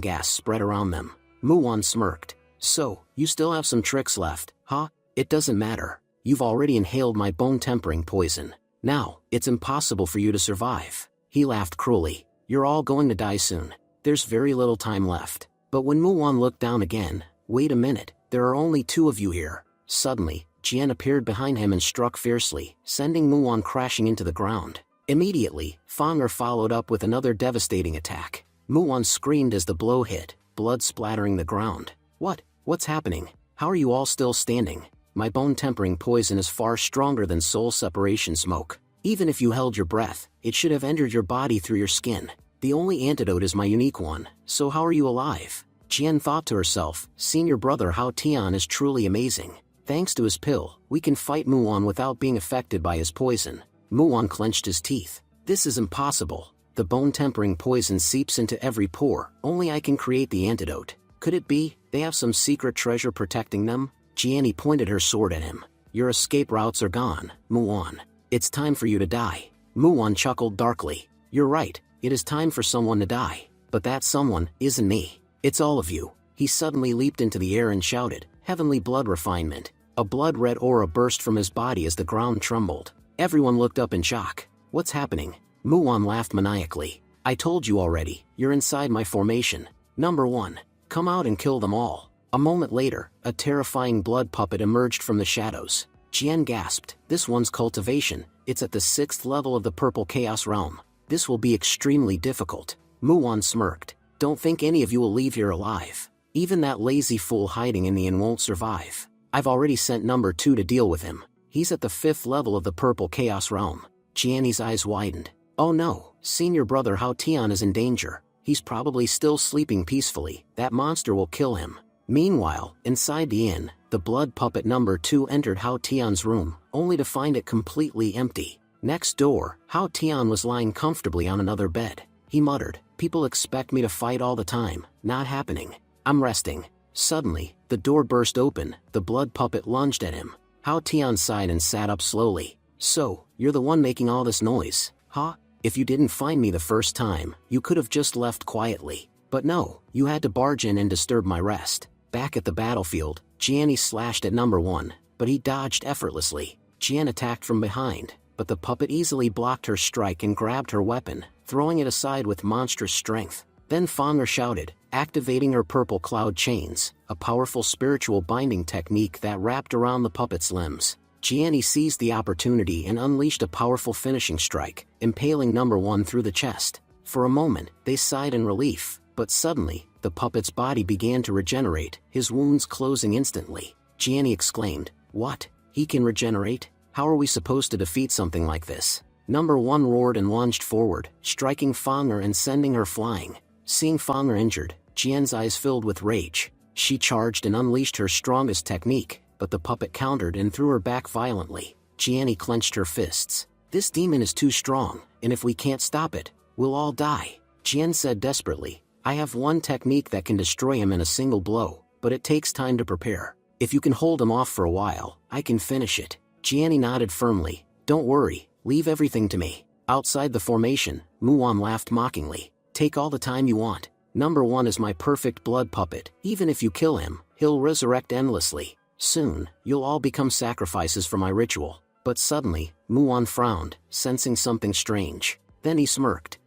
gas spread around them. Muan smirked. So, you still have some tricks left, huh? It doesn't matter. You've already inhaled my bone-tempering poison. Now, it's impossible for you to survive. He laughed cruelly. You're all going to die soon. There's very little time left. But when Muan looked down again, wait a minute, there are only 2 of you here. Suddenly, Jian appeared behind him and struck fiercely, sending Muan crashing into the ground. Immediately, Fanger followed up with another devastating attack. Muan screamed as the blow hit, blood splattering the ground. What's happening? How are you all still standing? My bone-tempering poison is far stronger than soul separation smoke. Even if you held your breath, it should have entered your body through your skin. The only antidote is my unique one, so how are you alive? Jian thought to herself, senior brother Hao Tian is truly amazing. Thanks to his pill, we can fight Muan without being affected by his poison. Muan clenched his teeth. This is impossible. The bone-tempering poison seeps into every pore, only I can create the antidote. Could it be, they have some secret treasure protecting them? Jian pointed her sword at him. Your escape routes are gone, Muan. It's time for you to die. Muan chuckled darkly. You're right, it is time for someone to die. But that someone isn't me. It's all of you. He suddenly leaped into the air and shouted, heavenly blood refinement. A blood-red aura burst from his body as the ground trembled. Everyone looked up in shock. What's happening? Muan laughed maniacally. I told you already, you're inside my formation. Number 1. Come out and kill them all. A moment later, a terrifying blood puppet emerged from the shadows. Jian gasped. This one's cultivation, it's at the 6th level of the Purple Chaos Realm. This will be extremely difficult. Muan smirked. Don't think any of you will leave here alive. Even that lazy fool hiding in the inn won't survive. I've already sent number 2 to deal with him. He's at the 5th level of the Purple Chaos Realm. Gianni's eyes widened. Oh no, senior brother Hao Tian is in danger. He's probably still sleeping peacefully. That monster will kill him. Meanwhile, inside the inn, the blood puppet number 2 entered Hao Tian's room, only to find it completely empty. Next door, Hao Tian was lying comfortably on another bed. He muttered, "People expect me to fight all the time. Not happening. I'm resting." Suddenly, the door burst open. The blood puppet lunged at him. Hao Tian sighed and sat up slowly. "So, you're the one making all this noise, huh? If you didn't find me the first time, you could have just left quietly. But no, you had to barge in and disturb my rest." Back at the battlefield, Gianni slashed at number 1, but he dodged effortlessly. Gian attacked from behind, but the puppet easily blocked her strike and grabbed her weapon, throwing it aside with monstrous strength. Then Fanger shouted, activating her purple cloud chains, a powerful spiritual binding technique that wrapped around the puppet's limbs. Gianni seized the opportunity and unleashed a powerful finishing strike, impaling number 1 through the chest. For a moment, they sighed in relief, but suddenly, the puppet's body began to regenerate, his wounds closing instantly. Gianni exclaimed, "What? He can regenerate? How are we supposed to defeat something like this?" Number 1 roared and lunged forward, striking Fanger and sending her flying. Seeing Fanger injured, Jian's eyes filled with rage. She charged and unleashed her strongest technique, but the puppet countered and threw her back violently. Gianni clenched her fists. "This demon is too strong, and if we can't stop it, we'll all die." Jian said desperately, "I have one technique that can destroy him in a single blow, but it takes time to prepare. If you can hold him off for a while, I can finish it." Gianni nodded firmly. "Don't worry, leave everything to me." Outside the formation, Muon laughed mockingly. "Take all the time you want. Number 1 is my perfect blood puppet. Even if you kill him, he'll resurrect endlessly. Soon, you'll all become sacrifices for my ritual." But suddenly, Muon frowned, sensing something strange. Then he smirked.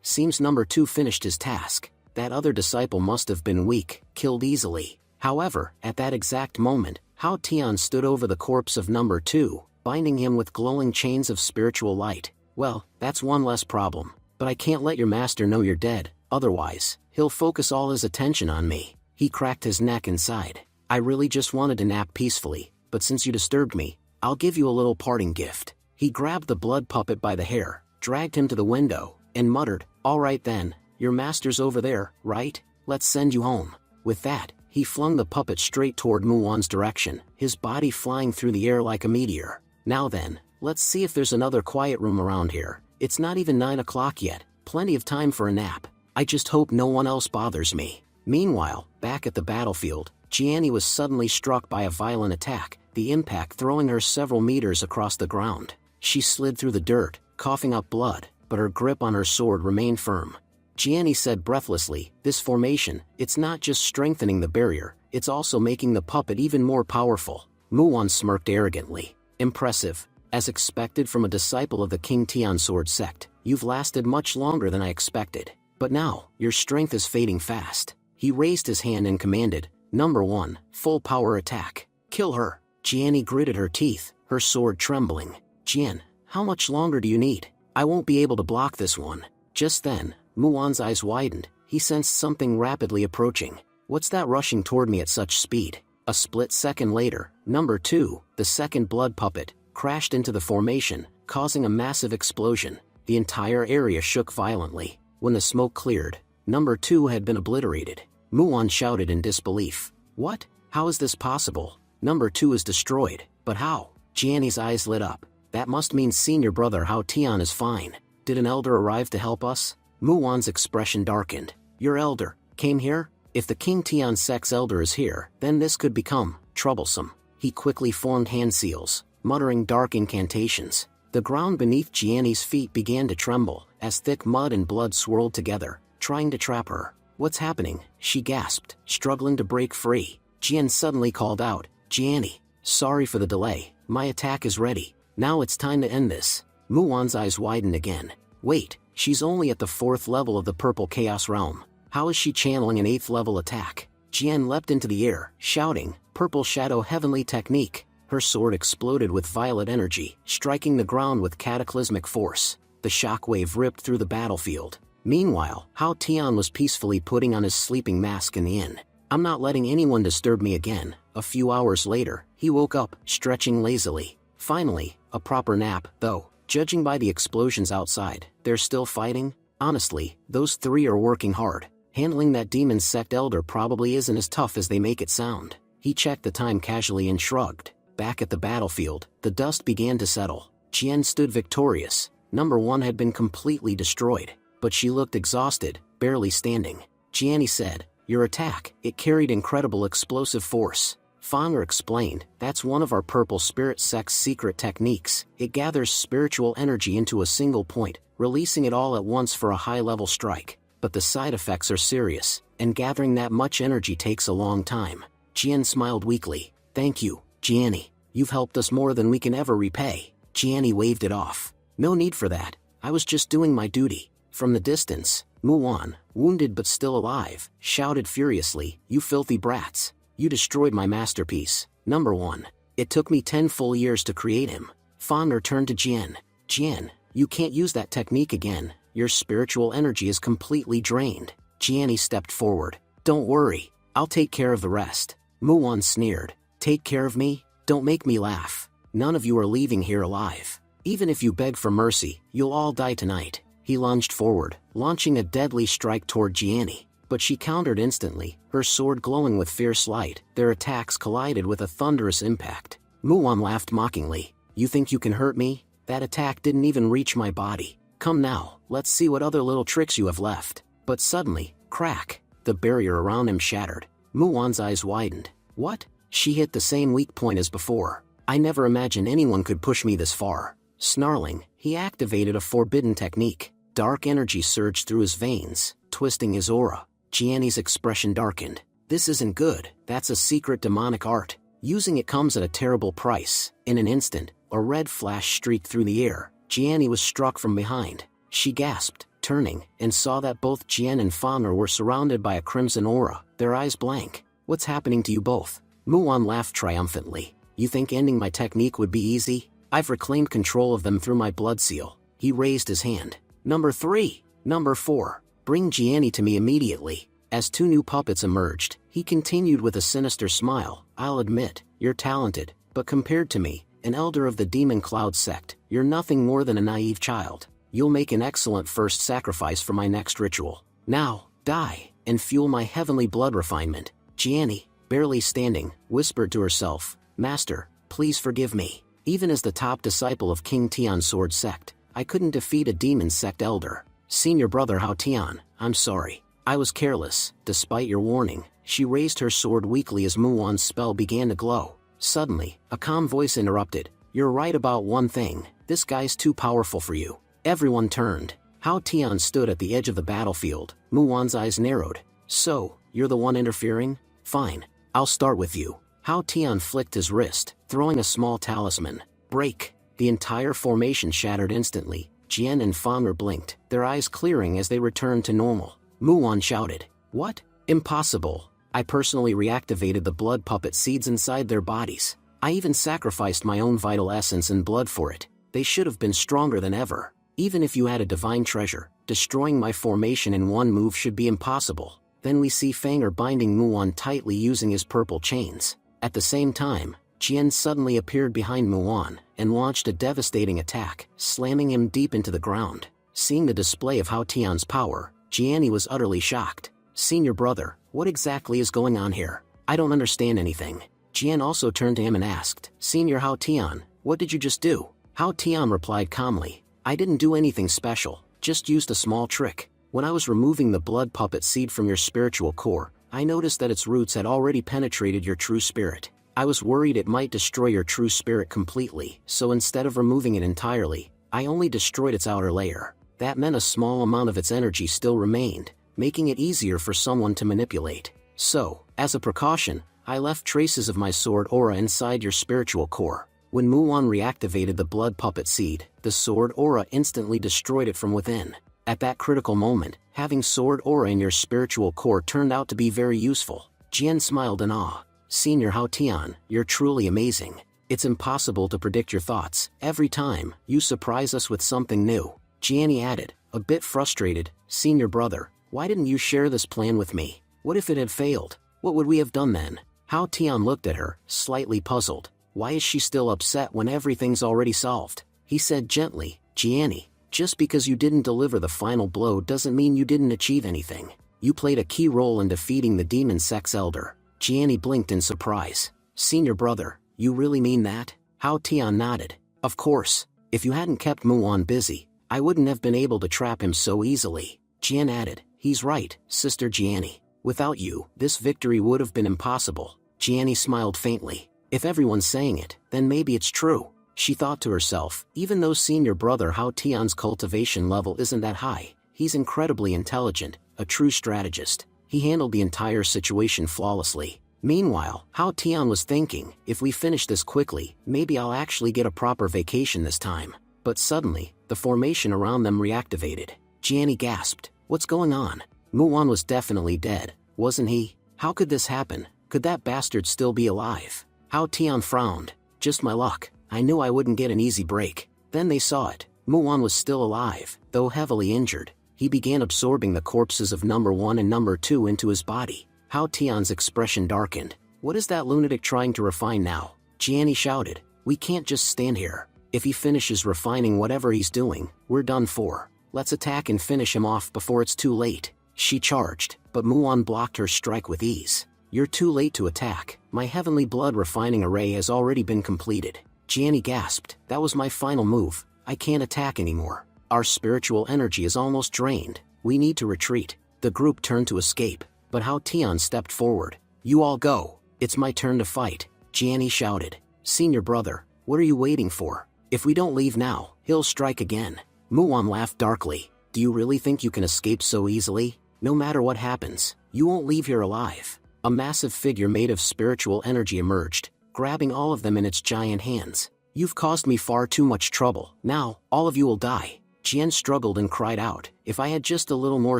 Seems number 2 finished his task. That other disciple must have been weak, killed easily." However, at that exact moment, Hao Tian stood over the corpse of number 2, binding him with glowing chains of spiritual light. "Well, that's one less problem. But I can't let your master know you're dead, otherwise, he'll focus all his attention on me." He cracked his neck and sighed. "I really just wanted to nap peacefully, but since you disturbed me, I'll give you a little parting gift." He grabbed the blood puppet by the hair, dragged him to the window, and muttered, "All right then, your master's over there, right? Let's send you home." With that, he flung the puppet straight toward Muon's direction, his body flying through the air like a meteor. "Now then, let's see if there's another quiet room around here. It's not even 9 o'clock yet, plenty of time for a nap. I just hope no one else bothers me." Meanwhile, back at the battlefield, Gianni was suddenly struck by a violent attack, the impact throwing her several meters across the ground. She slid through the dirt, coughing up blood, but her grip on her sword remained firm. Gianni said breathlessly, "This formation, it's not just strengthening the barrier, it's also making the puppet even more powerful." Muon smirked arrogantly. "Impressive. As expected from a disciple of the King Tian sword sect, you've lasted much longer than I expected. But now, your strength is fading fast." He raised his hand and commanded, "Number 1, full power attack. Kill her." Gianni gritted her teeth, her sword trembling. "Jian, how much longer do you need? I won't be able to block this one." Just then, Muon's eyes widened. He sensed something rapidly approaching. "What's that rushing toward me at such speed?" A split second later, number 2, the second blood puppet, crashed into the formation, causing a massive explosion. The entire area shook violently. When the smoke cleared, number 2 had been obliterated. Muon shouted in disbelief. "What? How is this possible? Number 2 is destroyed, but how?" Gianni's eyes lit up. "That must mean senior brother Hao Tian is fine. Did an elder arrive to help us?" Muon's expression darkened. "Your elder came here? If the King Tian sect's elder is here, then this could become troublesome." He quickly formed hand seals, muttering dark incantations. The ground beneath Gianni's feet began to tremble, as thick mud and blood swirled together, trying to trap her. "What's happening?" she gasped, struggling to break free. Gian suddenly called out, "Gianni, sorry for the delay, my attack is ready. Now it's time to end this." Muon's eyes widened again. "Wait, she's only at the 4th level of the Purple Chaos Realm. How is she channeling an 8th level attack?" Jian leapt into the air, shouting, "Purple Shadow Heavenly Technique." Her sword exploded with violet energy, striking the ground with cataclysmic force. The shockwave ripped through the battlefield. Meanwhile, Hao Tian was peacefully putting on his sleeping mask in the inn. "I'm not letting anyone disturb me again." A few hours later, he woke up, stretching lazily. Finally, a proper nap, though. Judging by the explosions outside, they're still fighting? Honestly, those three are working hard. Handling that demon sect elder probably isn't as tough as they make it sound. He checked the time casually and shrugged. Back at the battlefield, the dust began to settle. Jian stood victorious. Number 1 had been completely destroyed, but she looked exhausted, barely standing. Jian said, "Your attack, it carried incredible explosive force." Fanger explained, "That's one of our purple spirit sect's secret techniques. It gathers spiritual energy into a single point, releasing it all at once for a high-level strike. But the side effects are serious, and gathering that much energy takes a long time." Jian smiled weakly. "Thank you, Jianni. You've helped us more than we can ever repay." Jianni waved it off. "No need for that. I was just doing my duty." From the distance, Muwan, wounded but still alive, shouted furiously, "You filthy brats. You destroyed my masterpiece, number 1. It took me 10 full years to create him." Fanger turned to Jian. "Jian, you can't use that technique again. Your spiritual energy is completely drained." Jianni stepped forward. "Don't worry. I'll take care of the rest." Muwan sneered. "Take care of me? Don't make me laugh. None of you are leaving here alive. Even if you beg for mercy, you'll all die tonight." He lunged forward, launching a deadly strike toward Jianni. But she countered instantly, her sword glowing with fierce light. Their attacks collided with a thunderous impact. Muwan laughed mockingly. "You think you can hurt me? That attack didn't even reach my body. Come now, let's see what other little tricks you have left." But suddenly, crack, the barrier around him shattered. Muwan's eyes widened. "What?" She hit the same weak point as before. "I never imagined anyone could push me this far." Snarling, he activated a forbidden technique. Dark energy surged through his veins, twisting his aura. Jianni's expression darkened. "This isn't good. That's a secret demonic art. Using it comes at a terrible price." In an instant, a red flash streaked through the air. Jianni was struck from behind. She gasped, turning, and saw that both Jian and Fanger were surrounded by a crimson aura, their eyes blank. "What's happening to you both?" Muwan laughed triumphantly. "You think ending my technique would be easy? I've reclaimed control of them through my blood seal." He raised his hand. "Number 3, number 4. Bring Jianni to me immediately." As 2 new puppets emerged, he continued with a sinister smile. "I'll admit, you're talented, but compared to me, an elder of the Demon Cloud sect, you're nothing more than a naive child. You'll make an excellent first sacrifice for my next ritual. Now, die, and fuel my heavenly blood refinement." Jianni, barely standing, whispered to herself, "Master, please forgive me. Even as the top disciple of King Tian's sword sect, I couldn't defeat a demon sect elder. Senior brother Hao Tian, I'm sorry. I was careless." Despite your warning, she raised her sword weakly as Muwan's spell began to glow. Suddenly, a calm voice interrupted. "You're right about one thing. This guy's too powerful for you." Everyone turned. Hao Tian stood at the edge of the battlefield. Muwan's eyes narrowed. "So, you're the one interfering? Fine. I'll start with you." Hao Tian flicked his wrist, throwing a small talisman. Break. The entire formation shattered instantly. Jian and Fanger blinked, their eyes clearing as they returned to normal. Muwan shouted, "What? Impossible. I personally reactivated the blood puppet seeds inside their bodies. I even sacrificed my own vital essence and blood for it. They should have been stronger than ever. Even if you had a divine treasure, destroying my formation in one move should be impossible." Then we see Fanger binding Muwan tightly using his purple chains. At the same time, Jian suddenly appeared behind Muwan and launched a devastating attack, slamming him deep into the ground. Seeing the display of Hao Tian's power, Jianni was utterly shocked. "Senior brother, what exactly is going on here? I don't understand anything." Jian also turned to him and asked, "Senior Hao Tian, what did you just do?" Hao Tian replied calmly, "I didn't do anything special, just used a small trick. When I was removing the blood puppet seed from your spiritual core, I noticed that its roots had already penetrated your true spirit. I was worried it might destroy your true spirit completely, so instead of removing it entirely, I only destroyed its outer layer. That meant a small amount of its energy still remained, making it easier for someone to manipulate. So, as a precaution, I left traces of my sword aura inside your spiritual core. When Muwan reactivated the blood puppet seed, the sword aura instantly destroyed it from within. At that critical moment, having sword aura in your spiritual core turned out to be very useful." Jian smiled in awe. "Senior Hao Tian, you're truly amazing. It's impossible to predict your thoughts. Every time, you surprise us with something new." Jianni added, a bit frustrated, "Senior brother, why didn't you share this plan with me? What if it had failed? What would we have done then?" Hao Tian looked at her, slightly puzzled. Why is she still upset when everything's already solved? He said gently, Jiani, just because you didn't deliver the final blow doesn't mean you didn't achieve anything. You played a key role in defeating the demon sex elder. Jiani blinked in surprise. Senior brother, you really mean that? Hao Tian nodded. Of course. If you hadn't kept Muon busy, I wouldn't have been able to trap him so easily. Jian added, he's right, Sister Jiani. Without you, this victory would have been impossible. Jiani smiled faintly. If everyone's saying it, then maybe it's true. She thought to herself, even though senior brother Hao Tian's cultivation level isn't that high, he's incredibly intelligent, a true strategist. He handled the entire situation flawlessly. Meanwhile, Hao Tian was thinking, if we finish this quickly, maybe I'll actually get a proper vacation this time. But suddenly, the formation around them reactivated. Jiani gasped, what's going on? Muon was definitely dead, wasn't he? How could this happen? Could that bastard still be alive? Hao Tian frowned. Just my luck. I knew I wouldn't get an easy break. Then they saw it. Muon was still alive, though heavily injured. He began absorbing the corpses of number 1 and number 2 into his body. Hao Tian's expression darkened. What is that lunatic trying to refine now? Jiani shouted. We can't just stand here. If he finishes refining whatever he's doing, we're done for. Let's attack and finish him off before it's too late. She charged, but Muon blocked her strike with ease. You're too late to attack. My heavenly blood refining array has already been completed. Jiani gasped, that was my final move. I can't attack anymore. Our spiritual energy is almost drained. We need to retreat. The group turned to escape, but Hao Tian stepped forward. You all go. It's my turn to fight. Jiani shouted. Senior brother, what are you waiting for? If we don't leave now, he'll strike again. Muon laughed darkly. Do you really think you can escape so easily? No matter what happens, you won't leave here alive. A massive figure made of spiritual energy emerged, grabbing all of them in its giant hands. You've caused me far too much trouble. Now, all of you will die. Jian struggled and cried out, if I had just a little more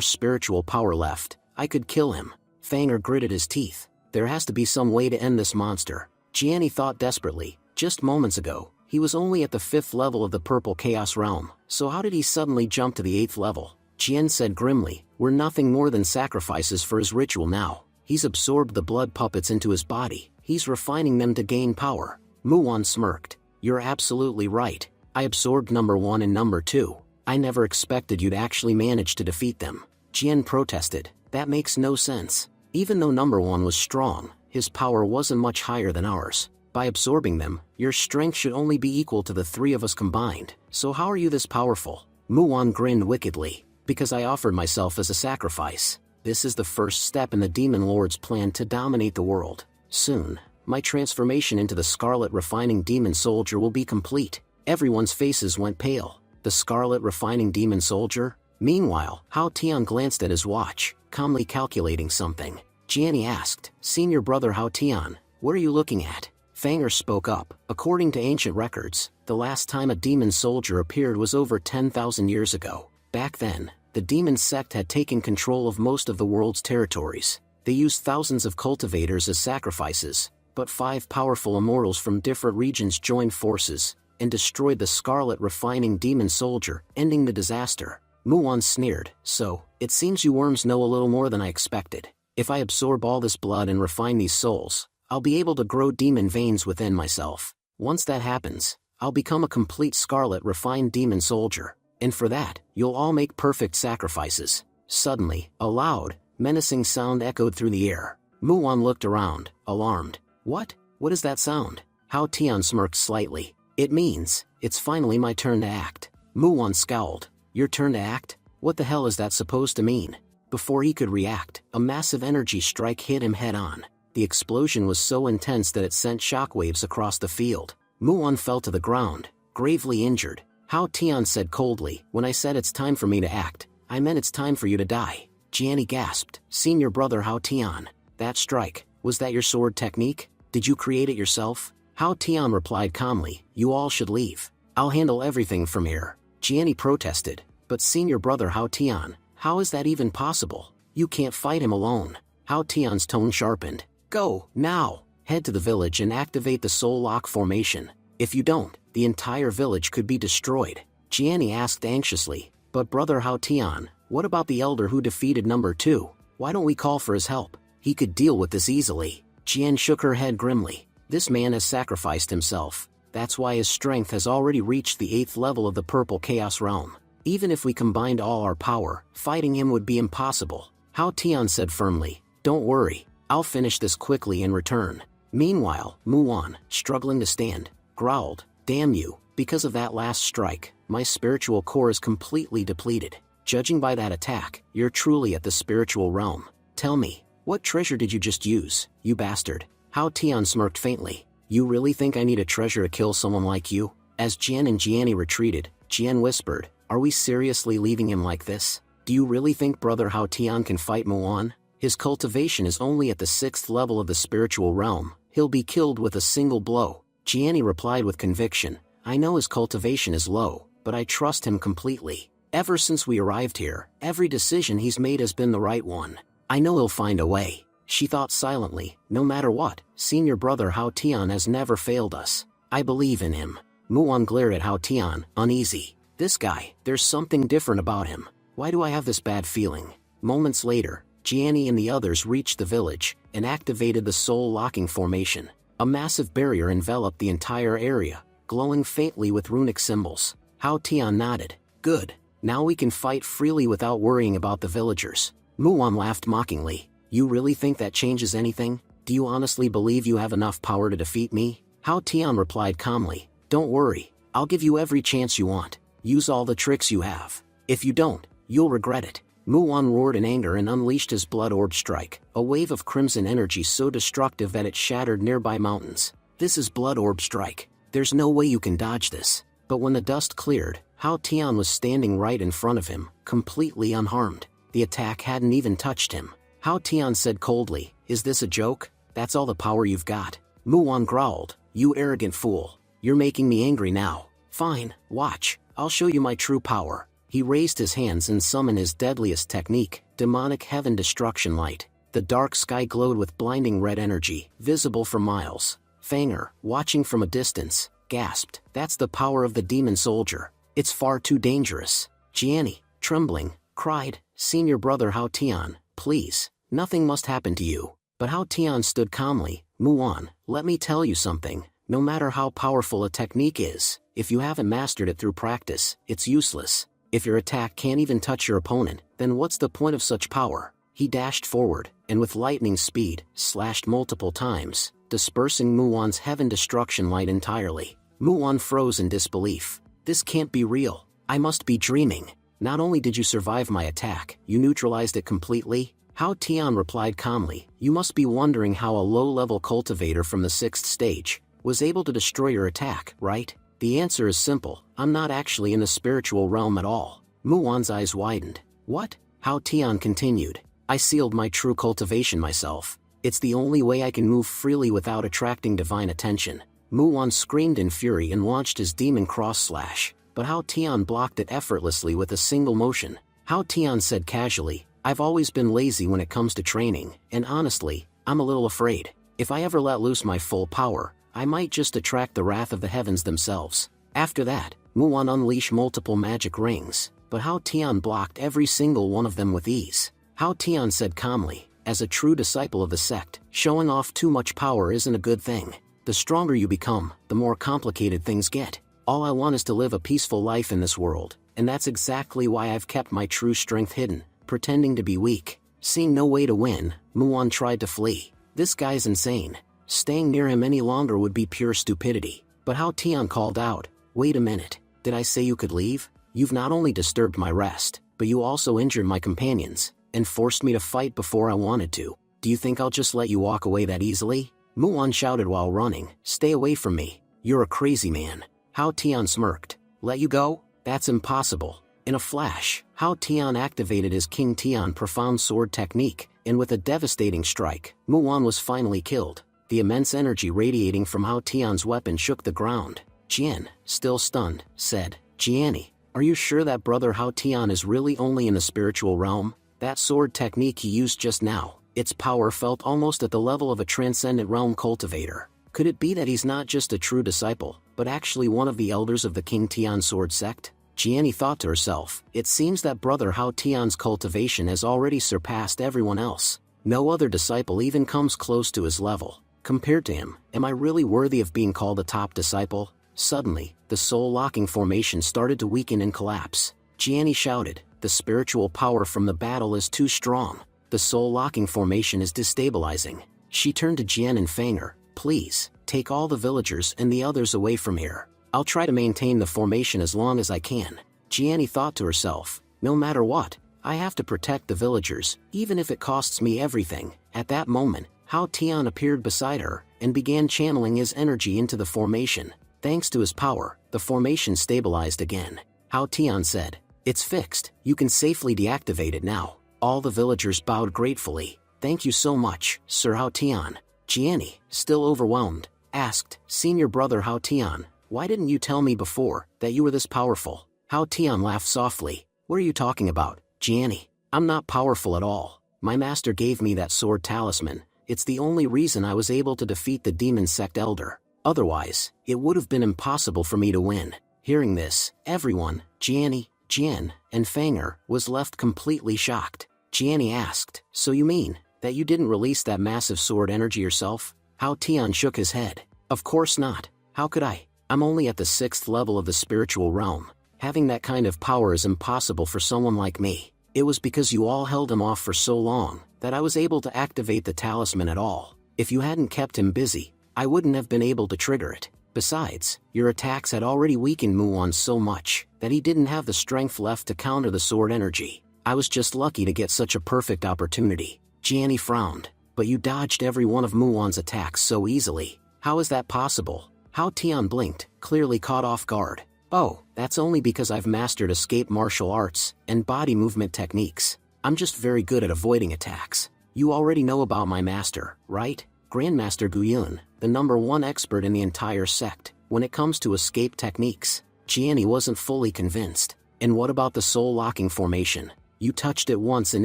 spiritual power left, I could kill him. Fanger gritted his teeth. There has to be some way to end this monster. Jiani thought desperately. Just moments ago, he was only at the 5th level of the Purple Chaos Realm, so how did he suddenly jump to the 8th level? Jian said grimly, we're nothing more than sacrifices for his ritual now. He's absorbed the blood puppets into his body. He's refining them to gain power. Muon smirked. You're absolutely right. I absorbed number 1 and number 2. I never expected you'd actually manage to defeat them. Jian protested. That makes no sense. Even though number 1 was strong, his power wasn't much higher than ours. By absorbing them, your strength should only be equal to the 3 of us combined. So how are you this powerful? Muon grinned wickedly. Because I offered myself as a sacrifice. This is the first step in the Demon Lord's plan to dominate the world. Soon, my transformation into the Scarlet Refining Demon Soldier will be complete. Everyone's faces went pale. The Scarlet Refining Demon Soldier? Meanwhile, Hao Tian glanced at his watch, calmly calculating something. Jiani asked, Senior brother Hao Tian, what are you looking at? Fanger spoke up. According to ancient records, the last time a demon soldier appeared was over 10,000 years ago. Back then, the demon sect had taken control of most of the world's territories. They used thousands of cultivators as sacrifices, but 5 powerful immortals from different regions joined forces and destroyed the Scarlet Refining Demon Soldier, ending the disaster. Muon sneered, so, it seems you worms know a little more than I expected. If I absorb all this blood and refine these souls, I'll be able to grow demon veins within myself. Once that happens, I'll become a complete Scarlet Refined Demon Soldier. And for that, you'll all make perfect sacrifices. Suddenly, a loud, menacing sound echoed through the air. Muon looked around, alarmed. What? What is that sound? Hao Tian smirked slightly. It means, it's finally my turn to act. Muon scowled. Your turn to act? What the hell is that supposed to mean? Before he could react, a massive energy strike hit him head-on. The explosion was so intense that it sent shockwaves across the field. Muon fell to the ground, gravely injured. Hao Tian said coldly, when I said it's time for me to act, I meant it's time for you to die. Jiani gasped, Senior brother Hao Tian, that strike, was that your sword technique? Did you create it yourself? Hao Tian replied calmly, you all should leave. I'll handle everything from here. Jiani protested, but Senior brother Hao Tian, how is that even possible? You can't fight him alone. Hao Tian's tone sharpened. Go, now! Head to the village and activate the Soul Lock formation. If you don't, the entire village could be destroyed. Jiani asked anxiously, but brother Hao Tian, what about the elder who defeated number 2? Why don't we call for his help? He could deal with this easily. Jian shook her head grimly. This man has sacrificed himself. That's why his strength has already reached the 8th level of the Purple Chaos Realm. Even if we combined all our power, fighting him would be impossible. Hao Tian said firmly, "Don't worry, I'll finish this quickly and return." Meanwhile, Muan, struggling to stand, growled, "Damn you, because of that last strike, my spiritual core is completely depleted. Judging by that attack, you're truly at the spiritual realm. Tell me, what treasure did you just use, you bastard?" Hao Tian smirked faintly. "You really think I need a treasure to kill someone like you?" As Jian and Jianni retreated, Jian whispered, "Are we seriously leaving him like this? Do you really think Brother Hao Tian can fight Muan? His cultivation is only at the 6th level of the spiritual realm. He'll be killed with a single blow." Jianni replied with conviction, "I know his cultivation is low, but I trust him completely. Ever since we arrived here, every decision he's made has been the right one. I know he'll find a way." She thought silently, "No matter what, senior brother Hao Tian has never failed us. I believe in him." Muan glared at Hao Tian, uneasy. "This guy, there's something different about him. Why do I have this bad feeling?" Moments later, Jianni and the others reached the village, and activated the soul-locking formation. A massive barrier enveloped the entire area, glowing faintly with runic symbols. Hao Tian nodded. "Good. Now we can fight freely without worrying about the villagers." Muan laughed mockingly. "You really think that changes anything? Do you honestly believe you have enough power to defeat me?" Hao Tian replied calmly, "Don't worry, I'll give you every chance you want. Use all the tricks you have. If you don't, you'll regret it." Muan roared in anger and unleashed his blood orb strike, a wave of crimson energy so destructive that it shattered nearby mountains. "This is blood orb strike. There's no way you can dodge this." But when the dust cleared, Hao Tian was standing right in front of him, completely unharmed. The attack hadn't even touched him. Hao Tian said coldly, "Is this a joke? That's all the power you've got?" Muan growled, "You arrogant fool. You're making me angry now. Fine, watch, I'll show you my true power." He raised his hands and summoned his deadliest technique, Demonic Heaven Destruction Light. The dark sky glowed with blinding red energy, visible for miles. Fanger, watching from a distance, gasped, "That's the power of the demon soldier. It's far too dangerous." Jianni, trembling, cried, "Senior brother Hao Tian, please, nothing must happen to you." But Hao Tian stood calmly. "Muan, let me tell you something. No matter how powerful a technique is, if you haven't mastered it through practice, it's useless. If your attack can't even touch your opponent, then what's the point of such power?" He dashed forward, and with lightning speed, slashed multiple times, dispersing Muan's heaven destruction light entirely. Muan froze in disbelief. "This can't be real. I must be dreaming. Not only did you survive my attack, you neutralized it completely?" Hao Tian replied calmly, "You must be wondering how a low-level cultivator from the 6th stage was able to destroy your attack, right? The answer is simple. I'm not actually in the spiritual realm at all." Muan's eyes widened. "What?" Hao Tian continued. "I sealed my true cultivation myself. It's the only way I can move freely without attracting divine attention." Muan screamed in fury and launched his demon cross slash, but Hao Tian blocked it effortlessly with a single motion. Hao Tian said casually, "I've always been lazy when it comes to training, and honestly, I'm a little afraid. If I ever let loose my full power, I might just attract the wrath of the heavens themselves." After that, Muan unleashed multiple magic rings, but Hao Tian blocked every single one of them with ease. Hao Tian said calmly, "As a true disciple of the sect, showing off too much power isn't a good thing. The stronger you become, the more complicated things get. All I want is to live a peaceful life in this world, and that's exactly why I've kept my true strength hidden, pretending to be weak." Seeing no way to win, Muan tried to flee. "This guy's insane. Staying near him any longer would be pure stupidity." But Hao Tian called out, "Wait a minute, did I say you could leave? You've not only disturbed my rest, but you also injured my companions, and forced me to fight before I wanted to. Do you think I'll just let you walk away that easily?" Muan shouted while running, "Stay away from me. You're a crazy man." Hao Tian smirked. "Let you go? That's impossible." In a flash, Hao Tian activated his King Tian Profound Sword technique, and with a devastating strike, Muan was finally killed. The immense energy radiating from Hao Tian's weapon shook the ground. Jian, still stunned, said, "Jianni, are you sure that brother Hao Tian is really only in the spiritual realm? That sword technique he used just now, its power felt almost at the level of a transcendent realm cultivator. Could it be that he's not just a true disciple, but actually one of the elders of the King Tian sword sect?" Jianni thought to herself, "It seems that brother Hao Tian's cultivation has already surpassed everyone else. No other disciple even comes close to his level. Compared to him, am I really worthy of being called a top disciple?" Suddenly, the soul-locking formation started to weaken and collapse. Jiani shouted, "The spiritual power from the battle is too strong. The soul-locking formation is destabilizing." She turned to Jian and Fanger, "Please, take all the villagers and the others away from here. I'll try to maintain the formation as long as I can." Jiani thought to herself, "No matter what, I have to protect the villagers, even if it costs me everything." At that moment, Hao Tian appeared beside her, and began channeling his energy into the formation. Thanks to his power, the formation stabilized again. Hao Tian said, "It's fixed, you can safely deactivate it now." All the villagers bowed gratefully. "Thank you so much, Sir Hao Tian." Jiani, still overwhelmed, asked, "Senior brother Hao Tian, why didn't you tell me before that you were this powerful?" Hao Tian laughed softly. "What are you talking about, Jiani? I'm not powerful at all. My master gave me that sword talisman. It's the only reason I was able to defeat the demon sect elder. Otherwise, it would have been impossible for me to win." Hearing this, everyone, Jiani, Jian, and Fanger, was left completely shocked. Jiani asked, "So you mean that you didn't release that massive sword energy yourself?" Hao Tian shook his head. "Of course not. How could I? I'm only at the 6th level of the spiritual realm. Having that kind of power is impossible for someone like me. It was because you all held him off for so long that I was able to activate the talisman at all. If you hadn't kept him busy, I wouldn't have been able to trigger it. Besides, your attacks had already weakened Muon so much that he didn't have the strength left to counter the sword energy. I was just lucky to get such a perfect opportunity." Jiani frowned. "But you dodged every one of Muon's attacks so easily. How is that possible?" Hao Tian blinked, clearly caught off guard. "Oh, that's only because I've mastered escape martial arts and body movement techniques. I'm just very good at avoiding attacks. You already know about my master, right? Grandmaster Guyun, the #1 expert in the entire sect, when it comes to escape techniques." Jiani wasn't fully convinced. "And what about the soul-locking formation? You touched it once and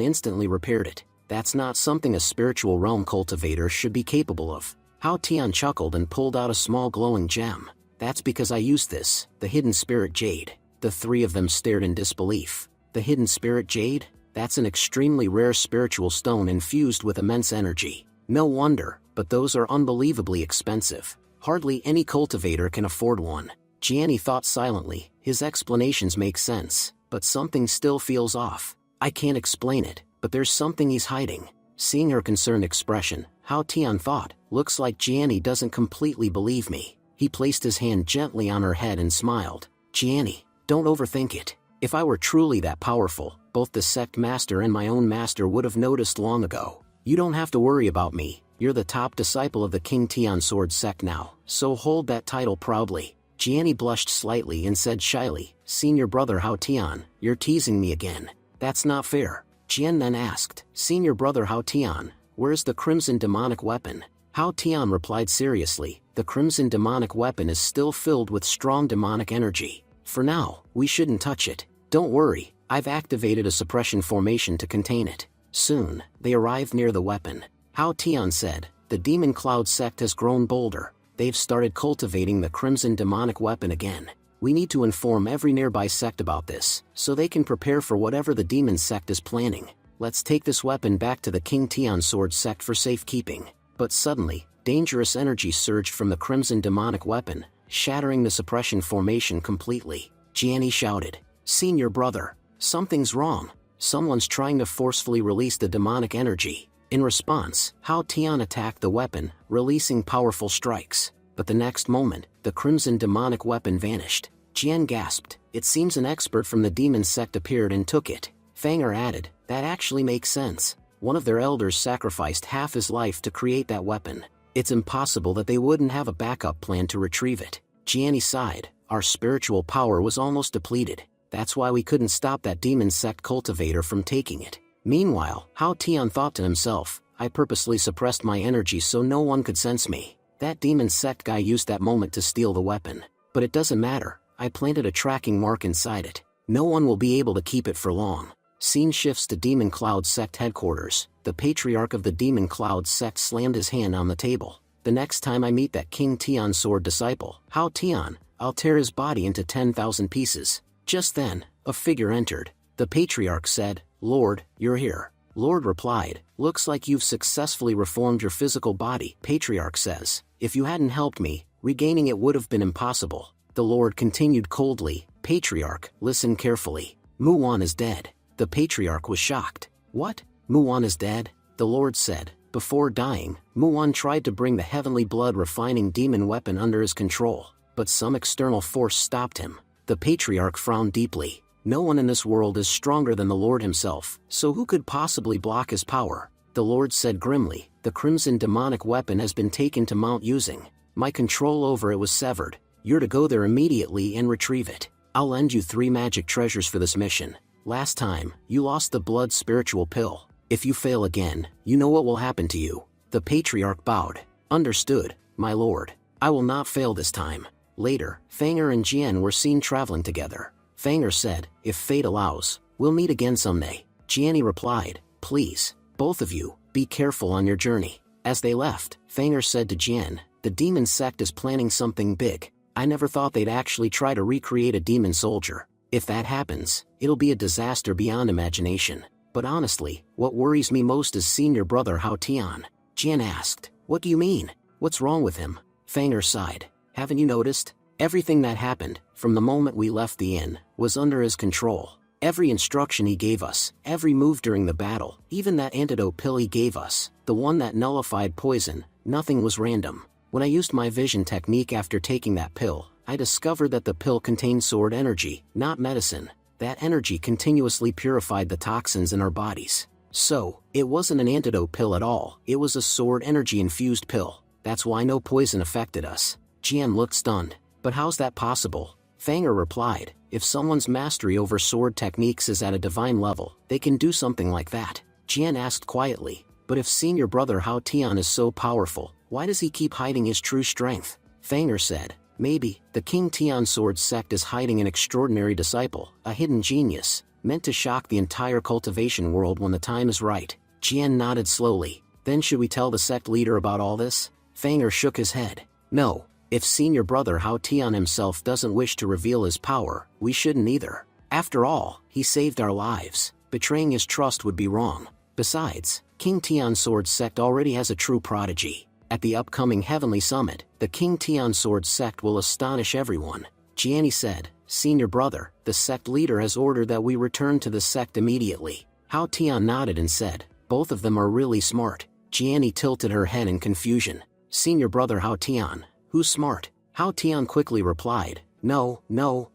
instantly repaired it. That's not something a spiritual realm cultivator should be capable of." Hao Tian chuckled and pulled out a small glowing gem. "That's because I used this, the hidden spirit jade." The three of them stared in disbelief. "The hidden spirit jade? That's an extremely rare spiritual stone infused with immense energy. No wonder, but those are unbelievably expensive. Hardly any cultivator can afford one." Jiani thought silently. His explanations make sense, but something still feels off. "I can't explain it, but there's something he's hiding." Seeing her concerned expression, Hao Tian thought, "Looks like Jiani doesn't completely believe me." He placed his hand gently on her head and smiled. "Jiani, don't overthink it. If I were truly that powerful, both the sect master and my own master would have noticed long ago. You don't have to worry about me. You're the top disciple of the King Tian Sword sect now, so hold that title proudly." Jiani blushed slightly and said shyly, "Senior brother Hao Tian, you're teasing me again. That's not fair." Jian then asked, "Senior brother Hao Tian, where's the crimson demonic weapon?" Hao Tian replied seriously, "The crimson demonic weapon is still filled with strong demonic energy. For now, we shouldn't touch it. Don't worry, I've activated a suppression formation to contain it." Soon, they arrived near the weapon. Hao Tian said, "The Demon Cloud sect has grown bolder. They've started cultivating the crimson demonic weapon again. We need to inform every nearby sect about this, so they can prepare for whatever the demon sect is planning. Let's take this weapon back to the King Tian Sword sect for safekeeping." But suddenly, dangerous energy surged from the crimson demonic weapon, shattering the suppression formation completely. Jiani shouted, "Senior brother, something's wrong. Someone's trying to forcefully release the demonic energy." In response, Hao Tian attacked the weapon, releasing powerful strikes. But the next moment, the crimson demonic weapon vanished. Jian gasped. "It seems an expert from the demon sect appeared and took it." Fanger added, "That actually makes sense. One of their elders sacrificed half his life to create that weapon. It's impossible that they wouldn't have a backup plan to retrieve it." Jiani sighed. "Our spiritual power was almost depleted. That's why we couldn't stop that demon sect cultivator from taking it." Meanwhile, Hao Tian thought to himself, "I purposely suppressed my energy so no one could sense me. That demon sect guy used that moment to steal the weapon. But it doesn't matter, I planted a tracking mark inside it. No one will be able to keep it for long." Scene shifts to Demon Cloud sect headquarters. The patriarch of the Demon Cloud sect slammed his hand on the table. "The next time I meet that King Tian sword disciple, Hao Tian, I'll tear his body into 10,000 pieces." Just then, a figure entered. The patriarch said, "Lord, you're here." Lord replied, "Looks like you've successfully reformed your physical body." Patriarch says, "If you hadn't helped me, regaining it would have been impossible." The Lord continued coldly, Patriarch, listen carefully. Muon is dead. The Patriarch was shocked. What? Muon is dead? The Lord said. Before dying, Muon tried to bring the heavenly blood-refining demon weapon under his control, but some external force stopped him. The Patriarch frowned deeply. No one in this world is stronger than the Lord himself, so who could possibly block his power? The Lord said grimly, the crimson demonic weapon has been taken to Mount Using. My control over it was severed. You're to go there immediately and retrieve it. I'll lend you 3 magic treasures for this mission. Last time, you lost the blood spiritual pill. If you fail again, you know what will happen to you. The Patriarch bowed. Understood, my lord. I will not fail this time. Later, Fanger and Jian were seen traveling together. Fanger said, if fate allows, we'll meet again someday. Jiani replied, please, both of you, be careful on your journey. As they left, Fanger said to Jian, the demon sect is planning something big. I never thought they'd actually try to recreate a demon soldier. If that happens, it'll be a disaster beyond imagination. But honestly, what worries me most is senior brother Hao Tian. Jian asked, what do you mean? What's wrong with him? Fanger sighed. Haven't you noticed? Everything that happened, from the moment we left the inn, was under his control. Every instruction he gave us, every move during the battle, even that antidote pill he gave us, the one that nullified poison, nothing was random. When I used my vision technique after taking that pill, I discovered that the pill contained sword energy, not medicine. That energy continuously purified the toxins in our bodies. So, it wasn't an antidote pill at all, it was a sword energy-infused pill. That's why no poison affected us. Jian looked stunned. But how's that possible? Fanger replied, if someone's mastery over sword techniques is at a divine level, they can do something like that. Jian asked quietly, but if senior brother Hao Tian is so powerful, why does he keep hiding his true strength? Fanger said, maybe, the King Tian sword sect is hiding an extraordinary disciple, a hidden genius, meant to shock the entire cultivation world when the time is right. Jian nodded slowly. Then should we tell the sect leader about all this? Fanger shook his head. No, if senior brother Hao Tian himself doesn't wish to reveal his power, we shouldn't either. After all, he saved our lives. Betraying his trust would be wrong. Besides, King Tian sword sect already has a true prodigy. At the upcoming Heavenly Summit, the King Tian sword sect will astonish everyone. Jiani said, senior brother, the sect leader has ordered that we return to the sect immediately. Hao Tian nodded and said, both of them are really smart. Jiani tilted her head in confusion. Senior brother Hao Tian, who's smart? Hao Tian quickly replied, no,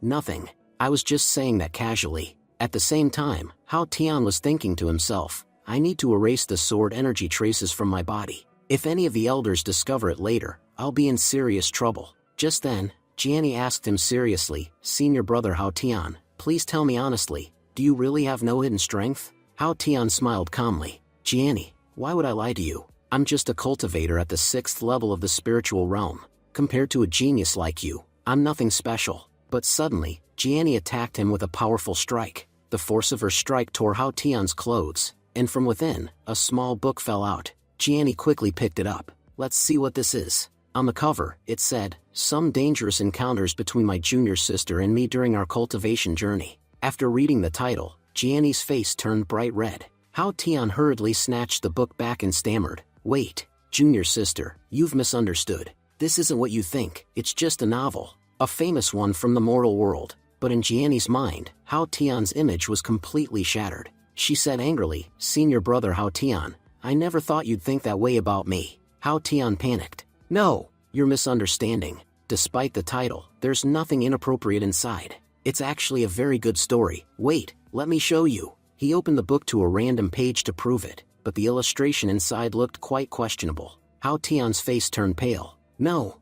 nothing. I was just saying that casually. At the same time, Hao Tian was thinking to himself, I need to erase the sword energy traces from my body. If any of the elders discover it later, I'll be in serious trouble. Just then, Jiani asked him seriously, senior brother Hao Tian, please tell me honestly, do you really have no hidden strength? Hao Tian smiled calmly. Jiani, why would I lie to you? I'm just a cultivator at the 6th level of the spiritual realm. Compared to a genius like you, I'm nothing special. But suddenly, Jiani attacked him with a powerful strike. The force of her strike tore Hao Tian's clothes, and from within, a small book fell out. Jiani quickly picked it up. Let's see what this is. On the cover, it said, some dangerous encounters between my junior sister and me during our cultivation journey. After reading the title, Jiani's face turned bright red. Hao Tian hurriedly snatched the book back and stammered, wait, junior sister, you've misunderstood. This isn't what you think, it's just a novel. A famous one from the mortal world. But in Jiani's mind, Hao Tian's image was completely shattered. She said angrily, senior brother Hao Tian, I never thought you'd think that way about me. Hao Tian panicked. No, you're misunderstanding. Despite the title, there's nothing inappropriate inside. It's actually a very good story. Wait, let me show you. He opened the book to a random page to prove it, but the illustration inside looked quite questionable. Hao Tian's face turned pale. No,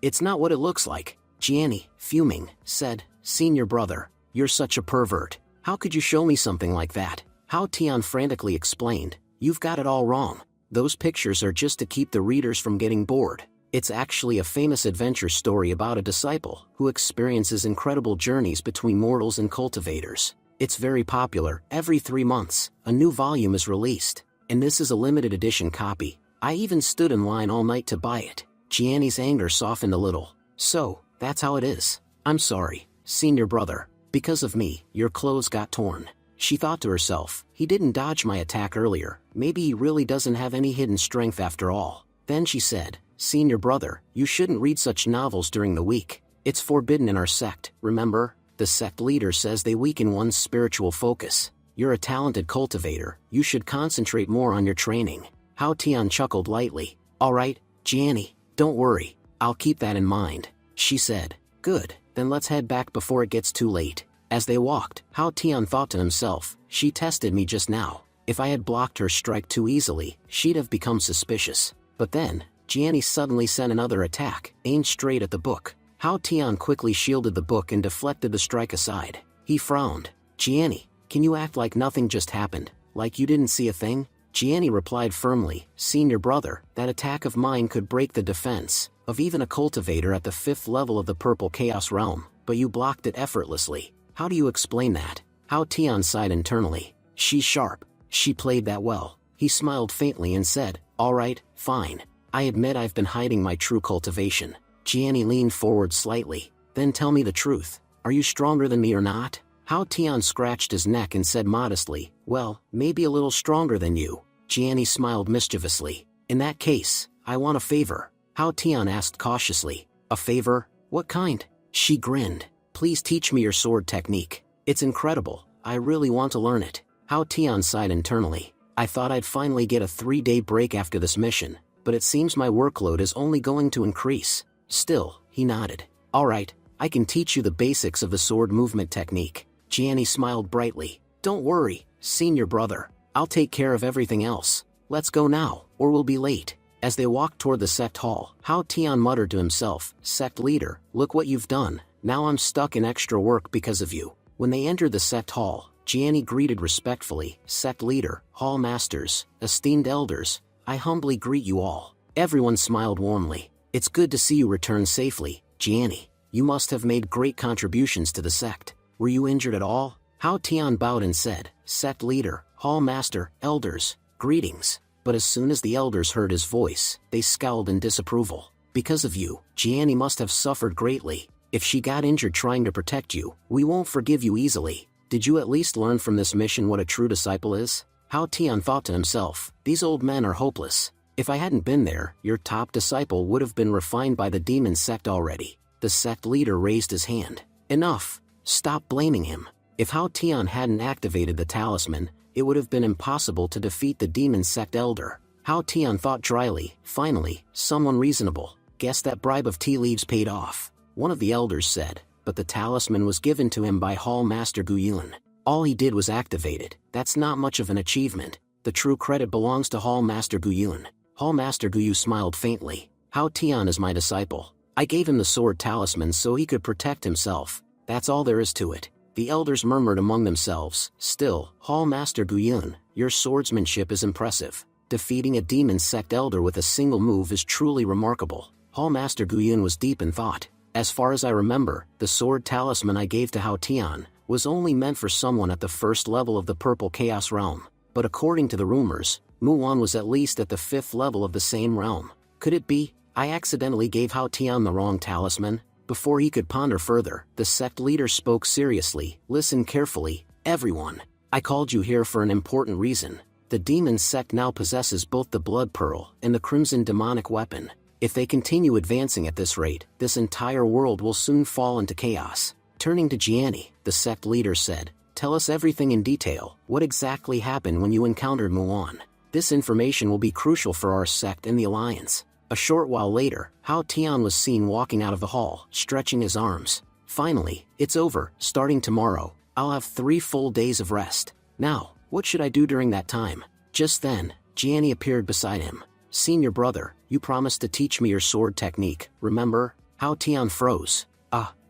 it's not what it looks like. Jiani, fuming, said, senior brother, you're such a pervert. How could you show me something like that? Hao Tian frantically explained, you've got it all wrong. Those pictures are just to keep the readers from getting bored. It's actually a famous adventure story about a disciple who experiences incredible journeys between mortals and cultivators. It's very popular. Every 3 months, a new volume is released. And this is a limited edition copy. I even stood in line all night to buy it. Jiani's anger softened a little. So, that's how it is. I'm sorry, senior brother. Because of me, your clothes got torn. She thought to herself, he didn't dodge my attack earlier. Maybe he really doesn't have any hidden strength after all. Then she said, senior brother, you shouldn't read such novels during the week. It's forbidden in our sect, remember? The sect leader says they weaken one's spiritual focus. You're a talented cultivator, you should concentrate more on your training. Hao Tian chuckled lightly. Alright, Jianni, don't worry, I'll keep that in mind, she said. Good, then let's head back before it gets too late. As they walked, Hao Tian thought to himself, she tested me just now. If I had blocked her strike too easily, she'd have become suspicious. But then, Jianni suddenly sent another attack, aimed straight at the book. Hao Tian quickly shielded the book and deflected the strike aside. He frowned. Jianni, can you act like nothing just happened, like you didn't see a thing? Jianni replied firmly, Senior brother, that attack of mine could break the defense of even a cultivator at the 5th level of the Purple Chaos Realm, but you blocked it effortlessly. How do you explain that? Hao Tian sighed internally. She's sharp. She played that well. He smiled faintly and said, Alright, fine. I admit I've been hiding my true cultivation. Jianni leaned forward slightly. Then tell me the truth. Are you stronger than me or not? Hao Tian scratched his neck and said modestly, Well, maybe a little stronger than you. Jianni smiled mischievously. In that case, I want a favor. Hao Tian asked cautiously. A favor? What kind? She grinned. Please teach me your sword technique. It's incredible. I really want to learn it. Hao Tian sighed internally. I thought I'd finally get a 3-day break after this mission, but it seems my workload is only going to increase. Still, he nodded. Alright, I can teach you the basics of the sword movement technique. Jianni smiled brightly. Don't worry, senior brother. I'll take care of everything else. Let's go now, or we'll be late. As they walked toward the sect hall, Hao Tian muttered to himself, Sect leader, look what you've done. Now I'm stuck in extra work because of you. When they entered the sect hall, Jianni greeted respectfully, Sect leader, hall masters, esteemed elders, I humbly greet you all. Everyone smiled warmly. It's good to see you return safely, Jianni. You must have made great contributions to the sect. Were you injured at all? Hao Tian bowed and said, Sect leader, hall master, elders, greetings. But as soon as the elders heard his voice, they scowled in disapproval. Because of you, Jianni must have suffered greatly. If she got injured trying to protect you, we won't forgive you easily. Did you at least learn from this mission what a true disciple is? Hao Tian thought to himself, these old men are hopeless. If I hadn't been there, your top disciple would have been refined by the demon sect already. The sect leader raised his hand. Enough. Stop blaming him. If Hao Tian hadn't activated the talisman, it would have been impossible to defeat the demon sect elder. Hao Tian thought dryly, finally, someone reasonable. Guess that bribe of tea leaves paid off. One of the elders said, but the talisman was given to him by Hall Master Guyun. All he did was activate it. That's not much of an achievement. The true credit belongs to Hall Master Guyun. Hall Master Guyu smiled faintly. Hao Tian is my disciple. I gave him the sword talisman so he could protect himself. That's all there is to it. The elders murmured among themselves. Still, Hall Master Guyun, your swordsmanship is impressive. Defeating a demon sect elder with a single move is truly remarkable. Hall Master Guyun was deep in thought. As far as I remember, the sword talisman I gave to Hao Tian was only meant for someone at the 1st level of the Purple Chaos Realm. But according to the rumors, Muwan was at least at the 5th level of the same realm. Could it be I accidentally gave Hao Tian the wrong talisman? Before he could ponder further, the sect leader spoke seriously. Listen carefully, everyone. I called you here for an important reason. The demon sect now possesses both the blood pearl and the crimson demonic weapon. If they continue advancing at this rate, this entire world will soon fall into chaos. Turning to Jianni, the sect leader said, Tell us everything in detail. What exactly happened when you encountered Muwan? This information will be crucial for our sect and the alliance. A short while later, Hao Tian was seen walking out of the hall, stretching his arms. Finally, it's over. Starting tomorrow, I'll have 3 full days of rest. Now, what should I do during that time? Just then, Jianni appeared beside him. Senior brother, you promised to teach me your sword technique, remember? Hao Tian froze.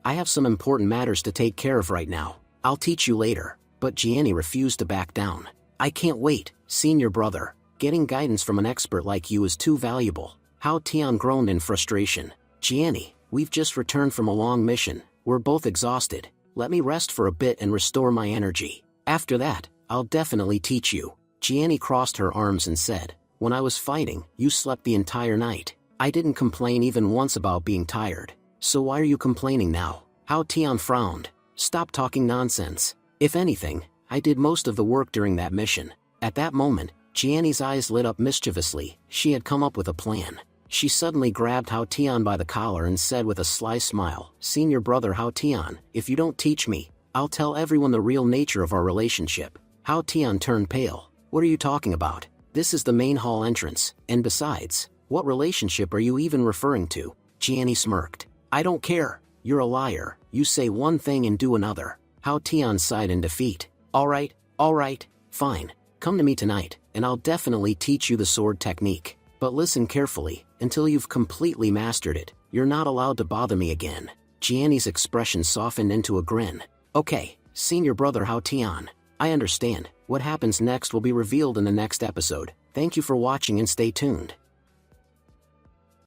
I have some important matters to take care of right now. I'll teach you later. But Jianni refused to back down. I can't wait, senior brother. Getting guidance from an expert like you is too valuable. Hao Tian groaned in frustration. Jianni, we've just returned from a long mission. We're both exhausted. Let me rest for a bit and restore my energy. After that, I'll definitely teach you. Jianni crossed her arms and said, When I was fighting, you slept the entire night. I didn't complain even once about being tired. So why are you complaining now? Hao Tian frowned. Stop talking nonsense. If anything, I did most of the work during that mission. At that moment, Jianni's eyes lit up mischievously. She had come up with a plan. She suddenly grabbed Hao Tian by the collar and said with a sly smile, "Senior brother Hao Tian, if you don't teach me, I'll tell everyone the real nature of our relationship." Hao Tian turned pale. "What are you talking about? This is the main hall entrance, and besides, what relationship are you even referring to?" Jianni smirked. "I don't care. You're a liar. You say one thing and do another." Hao Tian sighed in defeat. All right, fine. Come to me tonight, and I'll definitely teach you the sword technique. But listen carefully, until you've completely mastered it, you're not allowed to bother me again." Jianni's expression softened into a grin. "Okay, senior brother Hao Tian, I understand. What happens next will be revealed in the next episode. Thank you for watching and stay tuned.